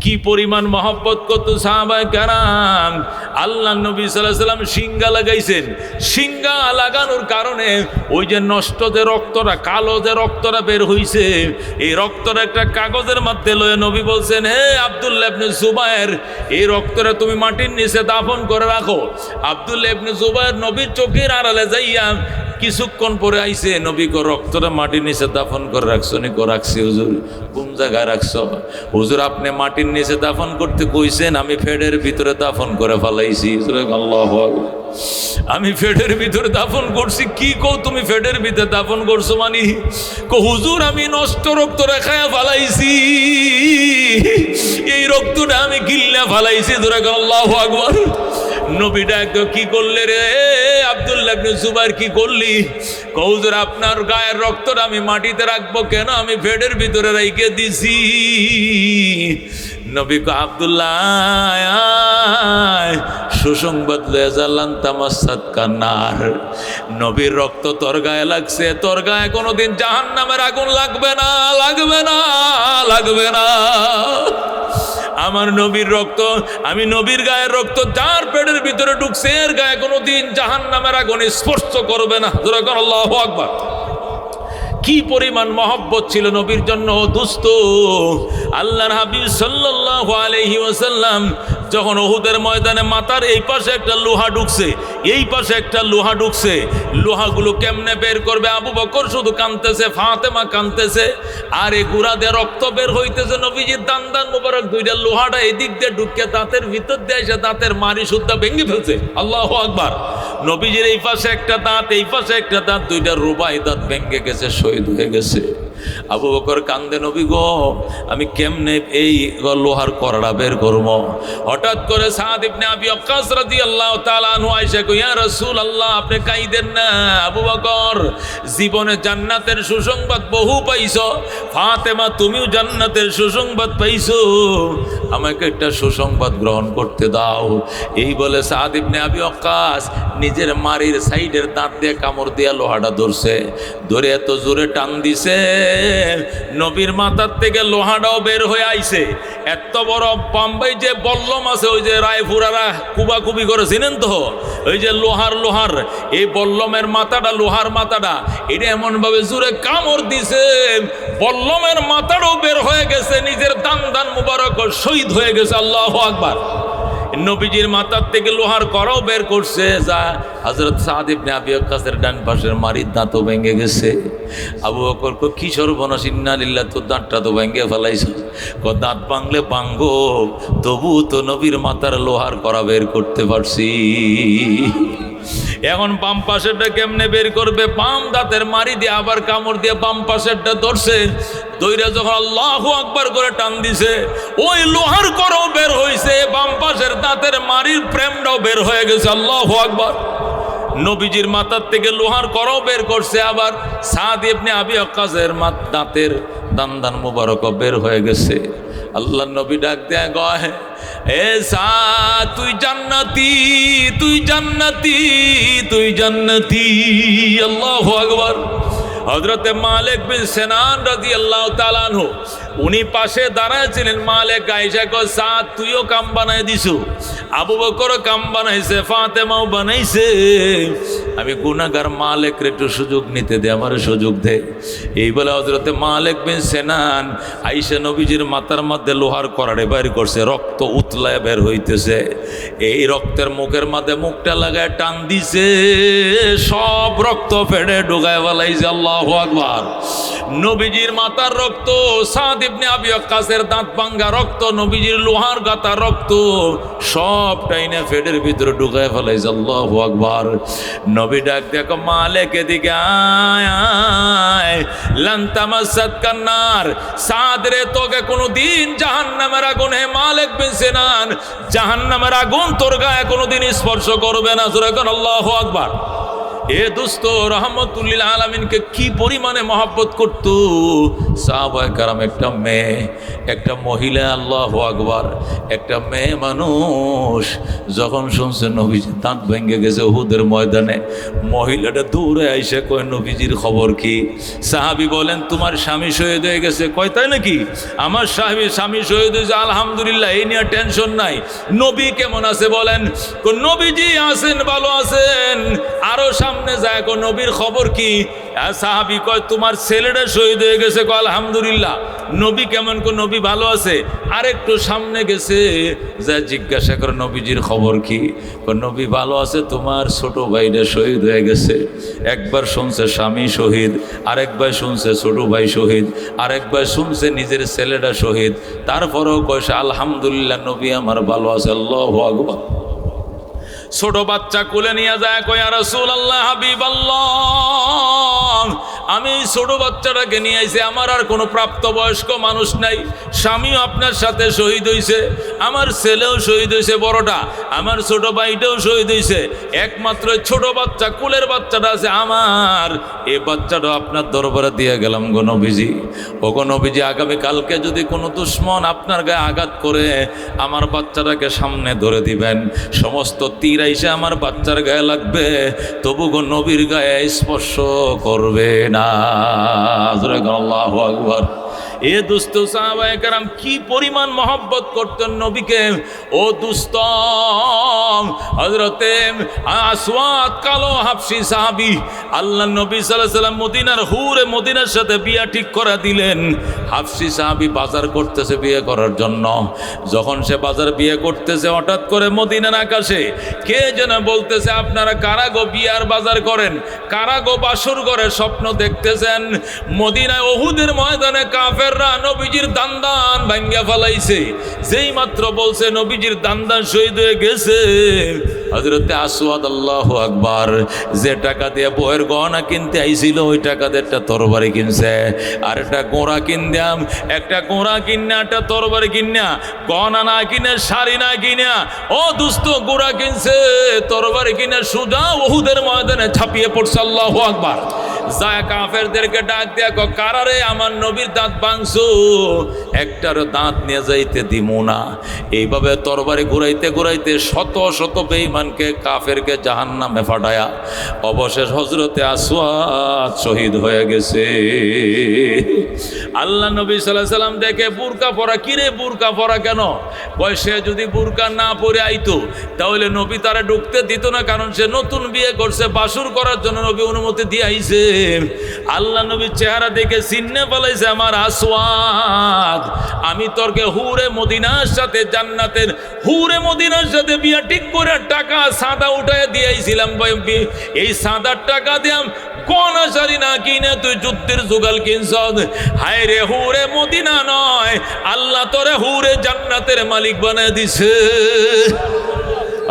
কি পরিমাণ মহব্বত করত সাহাবায়ে কেরাম। আল্লাহ নবী সাল্লাল্লাহু আলাইহি ওয়াসাল্লাম সিঙ্গা লাগাইছেন। সিঙ্গা লাগানোর কারণে ওই যে নষ্ট যে রক্তটা, কালো যে রক্তটা বের হইছে, এই রক্তটা একটা কাগজের মধ্যে লয়ে নবী বলছেন, হে আব্দুল্লাহ ইবনে জুবায়ের, এই রক্তটা তুমি মাটির নিচে দাফন করে রাখো। আব্দুল্লাহ ইবনে জুবায়ের নবীর চোখের আড়ালে যাইয়া কিছুক্ষণ পরে আইছে, নবী কো রক্তটা মাটির নিচে দাফন করে রাখছো? নি কো রাখছি হুজুর। কোন জায়গায় রাখছো? হুজুর আপনি মাটির নিচে দাফন করতে কইছেন, আমি ফেডের ভিতরে দাফন করে ফেলাইছি। আল্লাহু আকবার। আমি ফেডের ভিতরে দাফন করছি। কি কো তুমি ফেডের ভিতরে দাফন করছো? মানে কো হুজুর আমি নষ্ট রক্ত রেখায় ফেলাইছি, এই রক্তটা আমি গিল্লা ফেলাইছি। আল্লাহু আকবার। নবী ডাক কি করলে রে আব্দুল্লাহ ইবনে জুবায়ের, কি করলি? কও হুজুর আপনার গায়ের রক্তটা আমি মাটিতে রাখবো কেন? আমি ফেডের ভিতরে রেখে দিছি। নবী কো আব্দুল্লাহ সুসংবাদ লয়ে জালান তামাসাত কান্নার, নবীর রক্ত তোর গায়ে লাগছে, তোর গায়ে কোনোদিন জাহান্নামের আগুন লাগবে না, লাগবে না, লাগবে না। আমার নবীর রক্ত, আমি নবীর গায়ের রক্ত যার পেটের ভিতরে ঢুকছে, এর গায়ে কোনোদিন জাহান্নামের আগুন স্পর্শ করবে না। আল্লাহু আকবার। কি পরিমাণ মহব্বত ছিল নবীর জন্য দোস্ত। আল্লাহর হাবিব সাল্লাল্লাহু আলাইহি ওয়াসাল্লাম যখন উহুদের ময়দানে মাথার এই পাশে একটা লোহা ঢুকছে, এই পাশে একটা লোহা ঢুকছে, লোহাগুলো কেমনে বের করবে? আবু বকর শুধু কাঁদতেছে, ফাতেমা কাঁদতেছে, আর এই গুড়া দিয়ে রক্ত বের হইতেছে। নবীজির দান মুবারক দুইটা লোহাটা এদিক দিয়ে ঢুকে দাঁতের ভিতর দিয়ে এসে দাঁতের মারি সুদ্ধা ভেঙে ফেলছে। আল্লাহু আকবার। নবীজির এই পাশে একটা দাঁত, এই পাশে একটা দাঁত, দুইটা রুবাই দাঁত ভেঙে গেছে, শহীদ হয়ে গেছে। আবু বকর কান্দে, নবী গো আমি কেমনে এই লোহার করড়া বের করব? হঠাৎ করে সাদ ইবনে আবি ওয়াক্কাস রাদিয়াল্লাহু তাআলা আনহু আয়েশা কই, ইয়া রাসূলুল্লাহ আপনি কাইদেন না। আবু বকর জীবনে জান্নাতের সুসংবাদ বহু পাইছো, ফাতেমা তুমিও জান্নাতের সুসংবাদ পাইছো, আমাকে একটা সুসংবাদ গ্রহণ করতে দাও। এই বলে সাদ ইবনে আবি ওয়াক্কাস নিজের মারির সাইডের দাঁত দিয়ে কামড় দিয়া লোহাটা ধরছে, ধরে এত জোরে টান দিছে নবীর মাথার থেকে লোহাটাও বের হয়ে আইছে। এত বড় বাম্বাই যে বল্লম আছে, ওই যে রায়পুরারা কুবাকুবি করে চিনেন তো, ওই যে লোহার এই বল্লমের মাথাটা, লোহার মাথাটা, এটা এমন ভাবে জোরে কামড় দিছে বল্লমের মাথাটাও বের হয়ে গেছে, নিজের দান মুবারক শহীদ হয়ে গেছে। আল্লাহু আকবার। নবীজির মাথার থেকে লোহার করাও বের করছে। যা হযরত সাদ ইবনে আবি ওয়াক্কাসের ডান পাশের মারির দাঁতও ভেঙে গেছে। আবু বকর কো কি সর্বনাশ, ইন্না লিল্লাহ, তোর দাঁতটা তো ভেঙে ফেলাইছ। ক দাঁত ভাঙলে ভাঙবো, তবু তো নবীর মাথার লোহার করা বের করতে পারছি। এখন বাম পাশেরটা কেমনে বের করবে? বাম দাঁতের মারি দিয়ে আবার কামড় দিয়ে বাম পাশেরটা ধরছে, দইরা যখন আল্লাহু আকবার করে টান দিছে, ওই লোহার করও বের হইছে, বাম পাশের দাঁতের মারির প্রেমটাও বের হয়ে গেছে। আল্লাহু আকবার। নবীজির মাথার থেকে লোহার করও বের করছে, আবার সাদ ইবনে আবি ওয়াক্কাসের দাঁতের দান মুবারক বের হয়ে গেছে। আল্লাহ নবী ডাক দেয়া গয়, এ সাদ তুই জান্নাতি, তুই জান্নাতি, তুই জান্নাতি। আল্লাহু আকবার। হযরতে মালিক বিন সিনান রাদিয়াল্লাহু তাআলা আনহু উনি পাশে দাঁড়ায় ছিলেন। মালিক আয়েশা কয়, সাদ তুইও কাম বানায় দিছু, আবু বকরও কাম বানাইছে, ফাতেমাও বানাইছে, আমি গুনাহগার মালিকরে একটু সুযোগ নিতে দে, আমার সুযোগ দে। এই বলে হযরতে মালিক বিন সিনান আয়েশা নবীজির মাথার মধ্যে লোহার কড়াড়ে বের করছে, রক্ত উতলায় বের হইতেছে। এই রক্তের মুখের মধ্যে মুখটা লাগায় টান দিছে, সব রক্ত ফেড়ে ঢুকায় ফেলাইছে। আল্লাহু আকবার। নবীজির মাথার রক্ত, সাদ ইবনে আবি ওয়াক্কাসের দাঁত ভাঙ্গা রক্ত, নবীজির লোহার গাতা রক্ত, সব টাইনে ফেডের ভিতরে ঢুকায় ফেলাইছে। আল্লাহু আকবার। নবী ডাক দেখো, মালিক এদিকে আয় আয়, লান তামাসাত কান্নার, সাদ রে তোকে কোনোদিন জাহান্নামের আগুন, হে মালিক বিন সিনান, জাহান্নামের আগুন তোর গায়ে কোনোদিন স্পর্শ করবে না। জোরে কোন আল্লাহু আকবার। এ দোস্ত রহমতুল্লিল আলামিনকে কি পরিমাণে মহব্বত করত সাহাবায়ে কেরাম। একটা মহিলা, আল্লাহু আকবার, একটা মেয়ে মানুষ যখন শুনছে নবীজি দাঁত ভেঙে গেছে উহুদের ময়দানে, মহিলাটা দৌড়ে আইসে কয় নবীজির খবর কি? সাহাবী বলেন তোমার স্বামী শহীদ হয়ে গেছে। কয় তাই নাকি? আমার স্বামী শহীদ হয়েছে, আলহামদুলিল্লাহ, এই নিয়ে টেনশন নাই। নবী কেমন আছে বলেন? নবীজি আছেন, ভালো আছেন। আরো সামনে যায়, নবীর খবর কি? সাহাবী কয় তোমার ছেলেটা শহীদ হয়ে গেছে। কয় আলহামদুলিল্লাহ। নবী কেমন? নবী ভালো আছে। আরেকটু সামনে গেছে, যা জিজ্ঞাসা করে নবীজির খবর কি? নবী ভালো আছে, তোমার ছোট ভাইটা শহীদ হয়ে গেছে। একবার শুনছে স্বামী শহীদ, আরেকবার শুনছে ছোট ভাই শহীদ, আরেকবার শুনছে নিজের ছেলেটা শহীদ। তারপরেও কয় আলহামদুলিল্লাহ, নবী আমার ভালো আছে। আল্লাহু আকবার। ছোট বাচ্চা কোলে নিয়ে যায়, কয় ইয়া রাসূলুল্লাহ, হাবিবাল্লাহ, আমি ছোট বাচ্চাটাকে নিয়ে আইছি, আমার আর কোনো প্রাপ্তবয়স্ক মানুষ নাই। স্বামীও আপনার সাথে শহীদ হয়েছে, আমার ছেলেও শহীদ হয়েছে বড়টা, আমার ছোট ভাইটাও শহীদ হয়েছে, একমাত্র ছোট বাচ্চা, কুলের বাচ্চাটা আছে আমার, এই বাচ্চাটা আপনার দরবারে দিয়ে গেলাম গো নবীজি। ও গো নবীজি, আগামীকালকে যদি কোনো দুশ্মন আপনার গায়ে আঘাত করে আমার বাচ্চাটাকে সামনে ধরে দিবেন, সমস্ত তীর এসে আমার বাচ্চার গায়ে লাগবে, তবু গো নবীর গায়ে স্পর্শ করবে না। আল্লাহু আকবার। এ দুস্থ সাহাবায়ে কেরাম কি পরিমাণ মহব্বত করতেন নবীকে। ও দুস্থ, হযরতে আসওয়াদ কালো হাবশী সাহাবী, আল্লাহ নবী সাল্লাল্লাহু আলাইহি সাল্লাম মদিনার হুরে মদিনার সাথে বিয়া ঠিক করে দিলেন। হাবশী সাহাবী বাজার করতেছে বিয়ে করার জন্য। যখন সে বাজার বিয়ে করতেছে, হঠাৎ করে মদিনার আকাশে কে যেন বলতেছে, আপনারা কারা গো বিয়ার বাজার করেন, কারা গো বাসর করে স্বপ্ন দেখতেছেন? মদিনায় উহুদের ময়দানে কাফেররা নবীজির দান্দান ভাঙ্গা ফেলাইছে। যেই মাত্র বলছে নবীজির দান্দান শহীদ হয়ে গেছে, হযরতে আসওয়াদ, আল্লাহু আকবার, যে টাকা দিয়ে বউয়ের গহনা কিনতে আইছিল ওই টাকা দিয়ে একটা তরবারি কিনছে। আর একটা ঘোড়া কিনতাম, একটা ঘোড়া কিনা, একটা তরবারি কিনা, গহনা না কিনে, শাড়ি না কিনা, ও দুস্থ ঘোড়া কিনছে, তরবারি কিনে সোজা উহুদের ময়দানে ঝাঁপিয়ে পড়ছে। আল্লাহু আকবার। যায় কাফেরদেরকে ডাক দিয়া, কারারে আমার নবীর দাঁত ভাঙছো, একটার দাঁত নিয়ে যাইতে দিমু না। এইভাবে তরবারি ঘুরাইতে ঘুরাইতে শত শত বেঈমানকে, কাফেরকে জাহান্নামে ফাটায়া অবশেষ হযরতে আসওয়াদ শহীদ হয়ে গেছে। আল্লাহ নবী সাল্লাল্লাহু আলাইহি সাল্লাম দেখে বুরকা পরা। কিরে বুরকা পরা কেন? কয় সে যদি বুরকা না পরে আইতো তাহলে নবী তারা ঢুকতে দিত না, কারণ সে নতুন বিয়ে করছে, বাসুর করার জন্য নবী অনুমতি দিয়ে আইছে। আল্লাহ নবীর চেহারা দেখে চিন্নে ফেলাইছে, আমার আসওয়াদ, আমি তোরকে হুরে মদিনার সাথে, জান্নাতের হুরে মদিনার সাথে বিয়া ঠিক করে টাকা সাদা উঠায় দিয়েছিলাম, এই সাদার টাকা দিয়াম গহনা শাড়ি না কিনে তুই যুদ্ধের জোগাল কিনছ। হায় রে, হুরে মদিনা নয়, আল্লাহ তোরে হুরে জান্নাতের মালিক বানায় দিছে।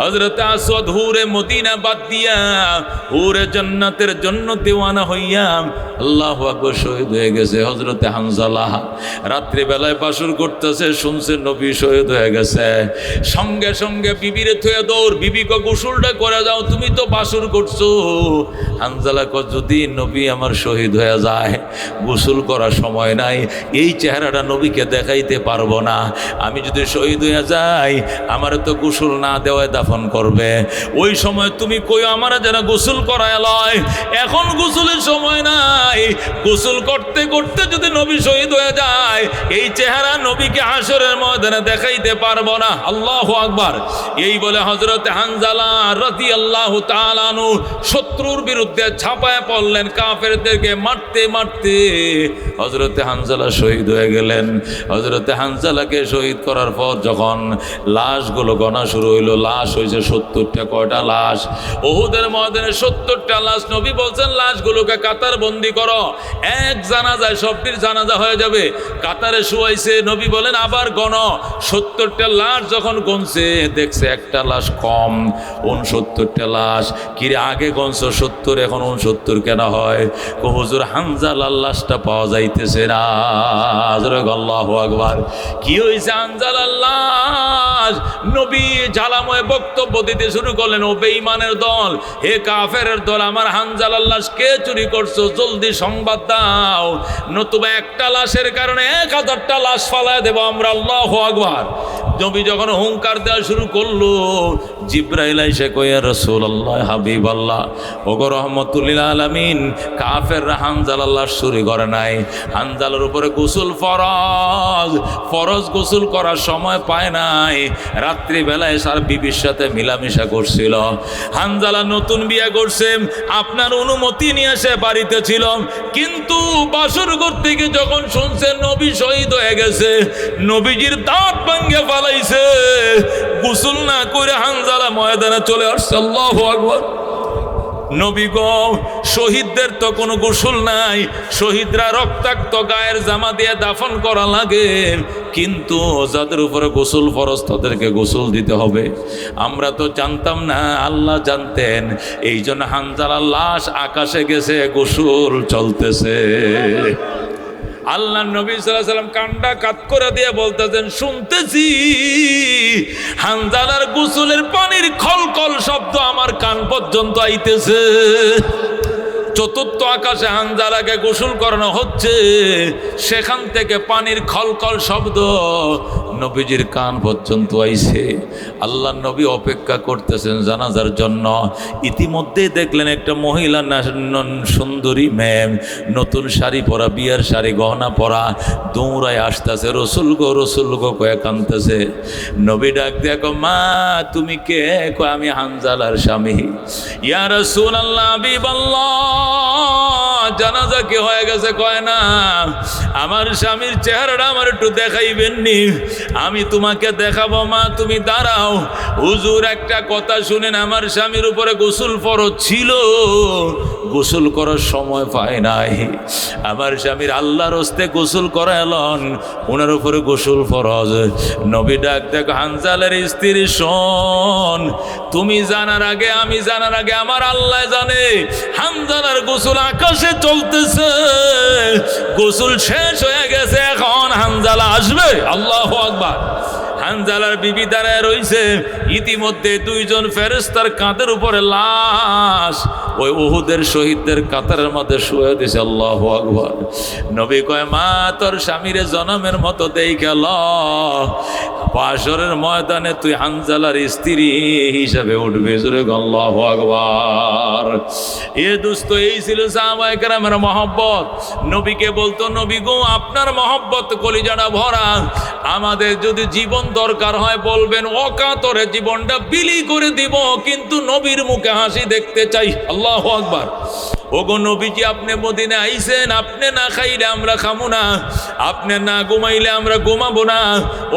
হযরত আসওয়াদ হুরে মদিনা বাদ দিয়া হুরে জান্নাতের জন্য দেওয়ানা হইয়া আল্লাহু আকবার শহীদ হয়ে গেছে। হযরতে হানজালা রাত্রি বেলায় বাসর করতেছে, শুনছে নবী শহীদ হয়ে গেছে, সঙ্গে সঙ্গে বিবিরে থুয়ে দৌড়, বিবিকে গোসলটা করে যাও, তুমি তো বাসর করছো। হানজালা কয় যদি নবী আমার শহীদ হয়ে যায়, গোসল করার সময় নাই, এই চেহারাটা নবীকে দেখাইতে পারবো না, আমি যদি শহীদ হয়ে যাই আমার তো গোসল না দেওয়ায় দাফন করবে, ওই সময় তুমি কই আমার যেন গোসল করায় লয়, এখন গোসলের সময় নাই, গোসল করতে করতে যদি নবী শহীদ হয়ে যায় এই চেহারা নবীকে হাসরের ময়দানে দেখাইতে পারবো না। আল্লাহু আকবার। এই বলে হযরত হানজালা রাদিয়াল্লাহু তাআলা আনহু শত্রুর বিরুদ্ধে ঝাঁপায় পড়লেন, কাফেরদেরকে মারতে মারতে হযরত হানজালা শহীদ হয়ে গেলেন। হযরত হানজালাকে শহীদ করার পর যখন লাশগুলো গণা শুরু হইলো, লাশ হয়েছে 70টা। কয়টা লাশ? উহুদের ময়দানে 70টা লাশ। নবী বলছেন লাশগুলোকে কাতার বন্দি করো, এক জানাজায় সবটির জানাজা হয়ে যাবে। কাতারে শুয়াইছে, নবী বলেন আবার গণো। 70টা লাশ যখন গনছে দেখছে একটা লাশ কম, 69টা লাশ। কিরে আগে গনছো 70, এখন 69 কেন হয়? হুজুর হানজালার লাশটা পাওয়া যাইতেছে না। আল্লাহু আকবার। কি হয়েছে হানজালার লাশ? লাশ। নবী জ্বালাময় বক্তব্য দিতে শুরু করলেন, ও বেঈমানের দল, হে কাফেরের দল, আমার হানজালার লাশ কে চুরি করছো, জলদি সংবাদ দাও, নতুবা একটা লাশের কারণে 1000টা লাশ ফালায় দেব আমরা। আল্লাহু আকবার। নবী যখন হুঙ্কার দেওয়া শুরু করলো, জিব্রাইল এসে কয়, ইয়া রাসূলুল্লাহ, হাবিবাল্লাহ, ওগো রহমতুল্লিল আলামিন, কাফেররা হানজালার লাশ চুরি করে নাই, হানজালার উপরে গোসল ফরজ গোসল করার সময় পায় নাই, রাত্রিবেলায় সার বিবির সাথে মিলামিশা করছিল। হানজালা নতুন বিয়ে করছে, আপনার অনুমতি নিয়ে সে বাড়িতে ছিল, কিন্তু বাসর ঘর থেকে যখন শুনছে নবী শহীদ হয়ে গেছে, নবীজির দাঁত ভাঙ্গে ফালাইছে, গোসল না করে হানজালা ময়দানে চলে আসছে। আল্লাহু আকবার। নবী গো, শহীদদের তো কোনো গোসল নাই, শহীদরা রক্তাক্ত গায়ের জামা দিয়ে দাফন করা লাগে, কিন্তু যাদের উপরে গোসল ফরজ তাদেরকে গোসল দিতে হবে। আমরা তো জানতাম না, আল্লাহ জানতেন, এই জন্য হানজালার লাশ আকাশে গেছে, গোসল চলতেছে। আল্লাহ নবী সাল্লাল্লাহু আলাইহি ওয়াসাল্লাম কান্ডা কাত করে দিয়ে বলতেছেন, শুনতেছি হানজালার গোসলের পানির খলখল শব্দ আমার কান পর্যন্ত আইতেছে। চতুর্থ আকাশে হানজালাকে গোসল করানো হচ্ছে, সেখান থেকে পানির খলখল শব্দ নবীজির কান পর্যন্ত আইছে। আল্লাহ নবী অপেক্ষা করতেছেন জানাজার জন্য। ইতিমধ্যেই দেখলেন একটা মহিলা, সুন্দরী মেয়ে, নতুন শাড়ি পরা, বিয়ের শাড়ি গহনা পরা, দৌড়ায় আসতেছে, রসুল গো কয়ে কাঁদতেছে। নবী ডাক দেখো, মা তুমি কে? কয় আমি হানজালার স্বামী। ইয়া রাসূলুল্লাহ, হাবিবাল্লাহ, জানাজা কি হয়ে গেছে? কয় না, আমার স্বামীর চেহারাটা আমার একটু দেখাইবেন নি? আমি তোমাকে দেখাবো। মা তুমি দাঁড়াও, হুজুর একটা কথা শুনেন, আমার স্বামীর উপরে গোসল ফরজ ছিল, গোসল করার সময় পায় নাই, আমার স্বামীর আল্লাহর হস্তে গোসল করাইলেন, ওনার উপরে গোসল ফরজ। নবী ডাক দেখ, হানজালার স্ত্রী শোন, তুমি জানার আগে, আমি জানার আগে আমার আল্লাহ জানে হানজালার গোসল আকাশে চলতেছে, গোসল শেষ হয়ে গেছে, এখন হানজালা আসবে। আল্লাহু আকবার। হানজালার বিবি দাঁড়ায় রইছে, ইতিমধ্যে 2 জন ফেরেশতার কাঁধের উপরে লাশ ওই উহুদের শহীদদের কাতারের মধ্যে শুয়ে দিছে। আল্লাহু আকবার। নবী কয়, মা তোর স্বামীরে জনমের মতো দেখে ল, বাসরের ময়দানে তুই হানজালার স্ত্রী হিসাবে উঠবে। জোরে আল্লাহু আকবার। এ দোস্ত, এই ছিল সাহাবায়ে কেরামের মহব্বত। নবীকে বলতো, নবী গো আপনার মহব্বত কলিজাটা ভরা, আমাদের যদি জীবন দরকার হয় বলবেন, অকাতরে জীবনটা বিলি করে দিব, কিন্তু নবীর মুখে হাসি দেখতে চাই। আল্লাহু আকবার। ওগো নবীজি, আপনি মদিনা আইছেন, আপনি না খাইলে আমরা খামু না, আপনি না ঘুমাইলে আমরা ঘুমাবো না।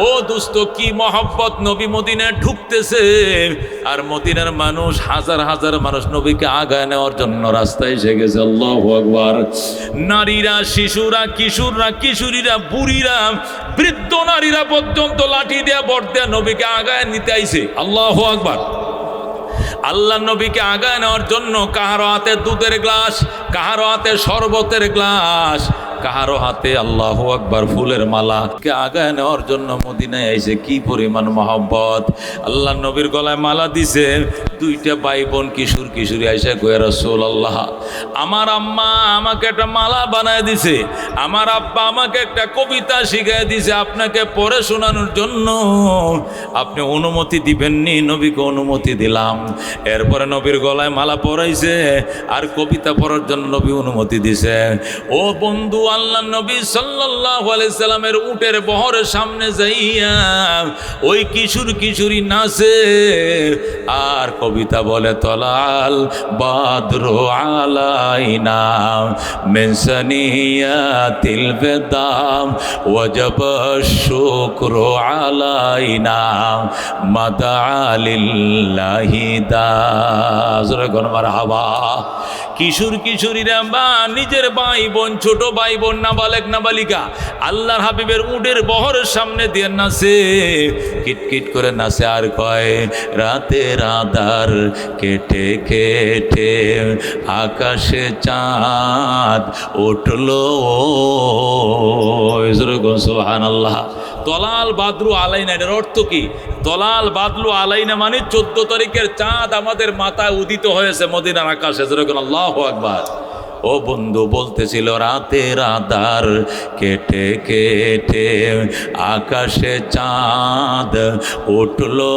ও দোস্ত, কি মহব্বত! নবী মদিনায় ঢুকতেছে, আর মদিনার মানুষ, হাজার হাজার মানুষ নবীকে আগায় নেওয়ার জন্য রাস্তায় এসে গেছে। আল্লাহু আকবার। নারীরা, শিশুরা, কিশোরীরা, বুড়িরা, বৃদ্ধ নারীরা পর্যন্ত লাঠি দেয়া বট দেয়া নবীকে আগায় নিতে আইছে। আল্লাহু আকবার। আল্লাহ নবীকে আগায় নেওয়ার জন্য কাহারো হাতে দুধের গ্লাস, কাহারো হাতে শরবতের গ্লাস, কাহারো হাতে আল্লাহু আকবার ফুলের মালা, কে আগায় নেওয়ার জন্য মদিনায় আইছে। কি পরিমাণ মহব্বত! আল্লাহ নবীর গলায় মালা দিছে। 2টা ভাই বোন কিশোরী আইসা কয়ে, রাসূলুল্লাহ, আমার আম্মা আমাকে একটা মালা বানায় দিছে, আমার আব্বা আমাকে একটা কবিতা শিখাই দিছে, আপনাকে পড়ে শোনানোর জন্য আপনি অনুমতি দিবেননি? নবীকে অনুমতি দিলাম। এরপরে নবীর গলায় মালা পরাইছে, আর কবিতা পড়ার জন্য নবী অনুমতি দিছে। ও বন্ধু, আল্লাহ নবী সাল্লাল্লাহু আলাইহি সাল্লামের উটের বহরের সামনে যাইয়া ওই কিশোরী নাচে আর কবিতা বলে, তলাল বাদরু আলাইনা মিন সানিয়াতিল বেদাম ওয়াজাব শুকরু আলাইনা মাদালিল্লাহি দাজরগণ মারহাবা। কিশোরীরা বা নিজের ভাই বোন, ছোট ভাই বোন, নাবালেক নাবালিকা আল্লাহর হাবিবের উটের বহরের সামনে দিয়ে নাচে, কিটকিট করে নাচে, আর কয়, রাতের আধার কেটে কেটে আকাশে চাঁদ উঠলো। সুবহানাল্লাহ। তলাল বাদরু আলাইনা, এর অর্থ কি? তলাল বাদলু আলাইনা মানে 14 তারিখের চাঁদ আমাদের মাথায় উদিত হয়েছে মদিনার আকাশে। যেরকম আল্লাহু আকবার। ও বন্ধু বলতেছিল রাতের আধার কেটে কেটে আকাশে চাঁদ উঠলো,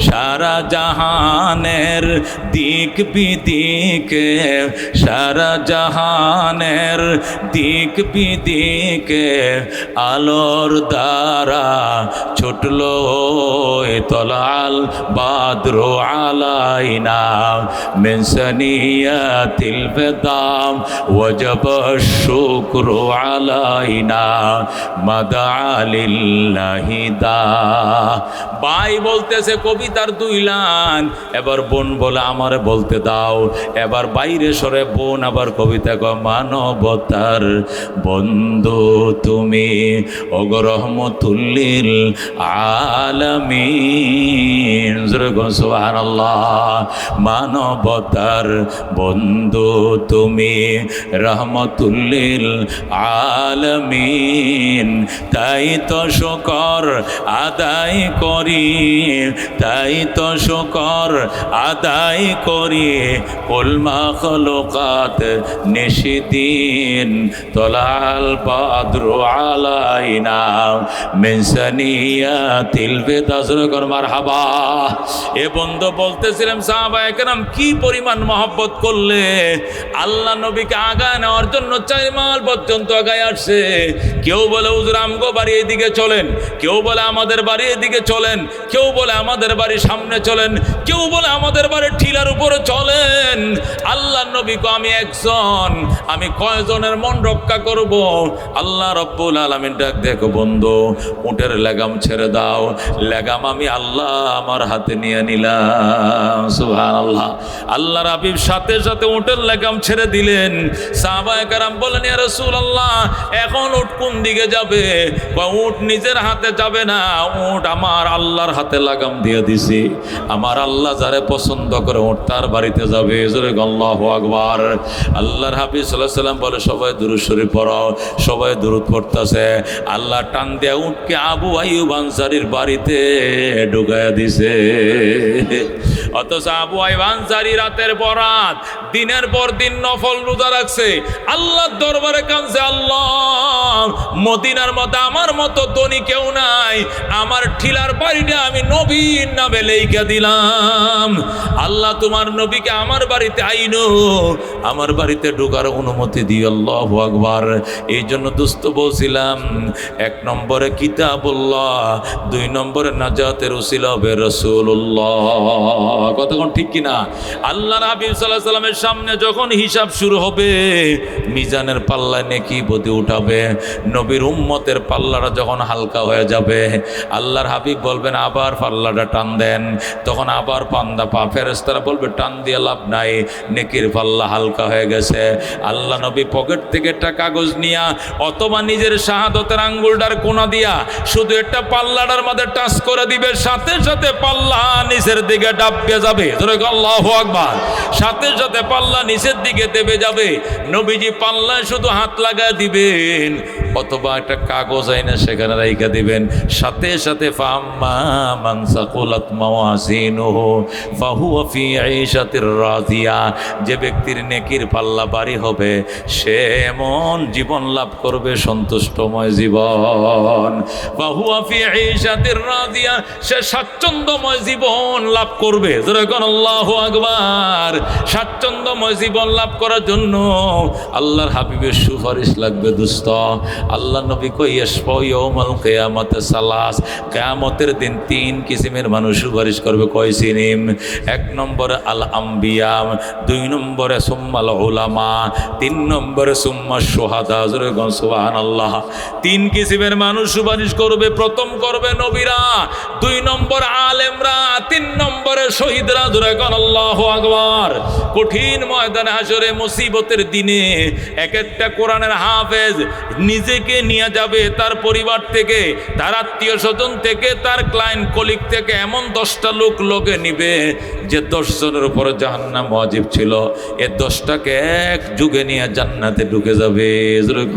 সারা জাহানের দিক বিদিকে, সারা জাহানের দিক বিদিকে আলোর দ্বারা ছুটলো, তলাল বাদরু আলাইনা মিন সানিয়াতিল البدام وجب الشكر علينا مدعا لله دا। ভাই বলতেছে কবিতার 2 লাইন, এবার বোন বলে আমারে বলতে দাও। এবার বাইরে সরে বোন আবার কবিতা কয়, মানবতার বন্ধু তুমি ওগো রহমতুল লিল আলামিন। সুবহানাল্লাহ। মানবতার বন্ধু তুমি রহমতুল লিল আলামিন, তাই তো শুকর আদায় করি, তাই তো শুকর আদায় করি, কুল মাখলুকাত নিশিদিন তলাল বাদরু আলাইনা মিন সানিয়াতিল বিদা। মারহাবা। এ বন্ধু বলতেছিলাম সাহাবায়ে কেরাম কি পরিমাণ মহব্বত করলে আল্লাহ নবীকে আগায় নেওয়ার জন্য 4 মাইল পর্যন্ত আগায় আসছে। কেউ বলে হুজুর আমগো বাড়ি এদিকে চলেন, কেউ বলে আমাদের বাড়ি এদিকে চলেন, কেউ বলে আমাদের বাড়ির সামনে চলেন, কেউ বলে আমাদের বাড়ির ঠিলার উপরে চলেন। আল্লাহ নবী কো আমি একজন, আমি কয়জনের মন রক্ষা করব? আল্লাহ রাব্বুল আলামিন ডাক দেখো বন্ধু উটের লাগাম ছেড়ে দাও, লাগাম আমি আল্লাহ আমার হাতে নিয়ে নিলাম। সুবহানাল্লাহ। আল্লাহর হাবিব সাথে সাথে উটের লাগাম ছেড়ে দিলেন। সাহাবায়ে কেরাম বলেন ইয়া রাসূলুল্লাহ এখন উট কোন দিকে যাবে? উট নিজের হাতে যাবে না, উট আমার আল্লাহর হাতে লাগাম দিয়ে দিছি, আমার আল্লাহ যারে পছন্দ করে উট তার বাড়িতে যাবে। জোরে আল্লাহু আকবার। আল্লাহর হাবিব সাল্লাল্লাহু আলাইহি সাল্লাম বলে সবাই দুরূদ শরীফ পড়ো। সবাই দুরূদ পড়তেছে। আল্লাহ টান দিয়ে উটকে আবু আইয়ুব আনসারীর বাড়িতে ঢুকায়া দিছে। অথচ আবু আইয়ুব আনসারী রাতের পর রাত দিনের পর দিন নফল রোজা রাখছে, আল্লাহর দরবারে কাঁদছে, আল্লাহ মদিনার মধ্যে আমার মতো ধনী কেউ নাই, আমার ঠিলার বাড়িটা আমি নবীর নামে লেখা দিলাম। আল্লাহ তোমার নবীকে আমার বাড়িতে আইনো, আমার বাড়িতে ঢোকার অনুমতি দিও। আল্লাহু আকবার। এই জন্য দোস্ত বলছিলাম 1 নম্বরে কিতাবুল্লাহ, 2 নম্বরে নাজাতের উসিলা হবে রাসূলুল্লাহ। কতক্ষণ ঠিক কিনা? আল্লাহর হাবিব সাল্লাল্লাহু আলাইহি সাল্লামের সামনে যখন হিসাব শুরু হবে, মিজানের পাল্লা নেকি বদি উঠাবে, নবীর উম্মতের পাল্লাটা যখন হালকা হয়ে যাবে, আল্লাহর হাবিব বলবেন আবার পাল্লাটা টান দেন, তখন আবার ফেরেশতারা বলবে টান দিয়ে লাভ নাই, নেকির পাল্লা হালকা হয়ে গেছে। আল্লাহ নবী পকেট থেকে একটা কাগজ নিয়া অথবা নিজের শাহাদতের আঙ্গুলটার কোনা দিয়া শুধু একটা পাল্লাটার মধ্যে টাচ করে দিবে, সাথে সাথে পাল্লা নিচের দিকে ডাববে যাবে। আল্লাহু আকবার। সাথে সাথে পাল্লা নিচের দিকে দেবে যাবে। নবীজি পাল্লায় শুধু হাত লাগায় দিবেন অথবা একটা কাগজ আইনা সেখানে রাইখা দিবেন, সাথে সাথে ফাম্মা মান সাকুলাত মাওয়াজিনুহু ফাহুয়া ফি আইশাতির রাদিয়া। যে ব্যক্তির নেকির পাল্লা ভারী হবে সে এমন জীবন লাভ করবে সন্তুষ্টময় জীবন। ফাহুয়া ফি আইশাতির রাদিয়া, সে স্বাচ্ছন্দ্যময় জীবন লাভ করবে। যেরকম আল্লাহু আকবার। স্বাচ্ছন্দ্যময় জীবন লাভ করার জন্য আল্লাহর হাবিবের সুপারিশ লাগবে দোস্ত। আল্লাহ নবী কই ইয়াশফাউ ইয়াউমাল কিয়ামাতে সালাস, কিয়ামতের দিন 3 কিসিমের মানুষ সুপারিশ করবে। কয় সিনিম? 1 নম্বরে আল আম্বিয়া, 2 নম্বরে সুম্মাল উলামা, 3 নম্বরে সুম্মা শুহাদা। সুবহানাল্লাহ। 3 কিসিমের মানুষ সুপারিশ করবে। প্রথম করবে নবীরা, 2 নম্বর আলেমরা, 3 নম্বর নম্বরে শহীদরা, জোরে কোন আল্লাহু আকবার। কঠিন ময়দানে হাসরে মুসিবতের দিনে এক একটা কোরআনের হাফেজ নিজেকে নিয়ে যাবে, তার পরিবার থেকে, তার আত্মীয় স্বজন থেকে, তার ক্লায়েন্ট কলিগ থেকে এমন 10টা লোকে নিবে যে 10 জনের উপরে জাহান্নাম ওয়াজিব ছিল, এ 10টাকে এক যুগে নিয়ে জান্নাতে ঢুকে যাবে।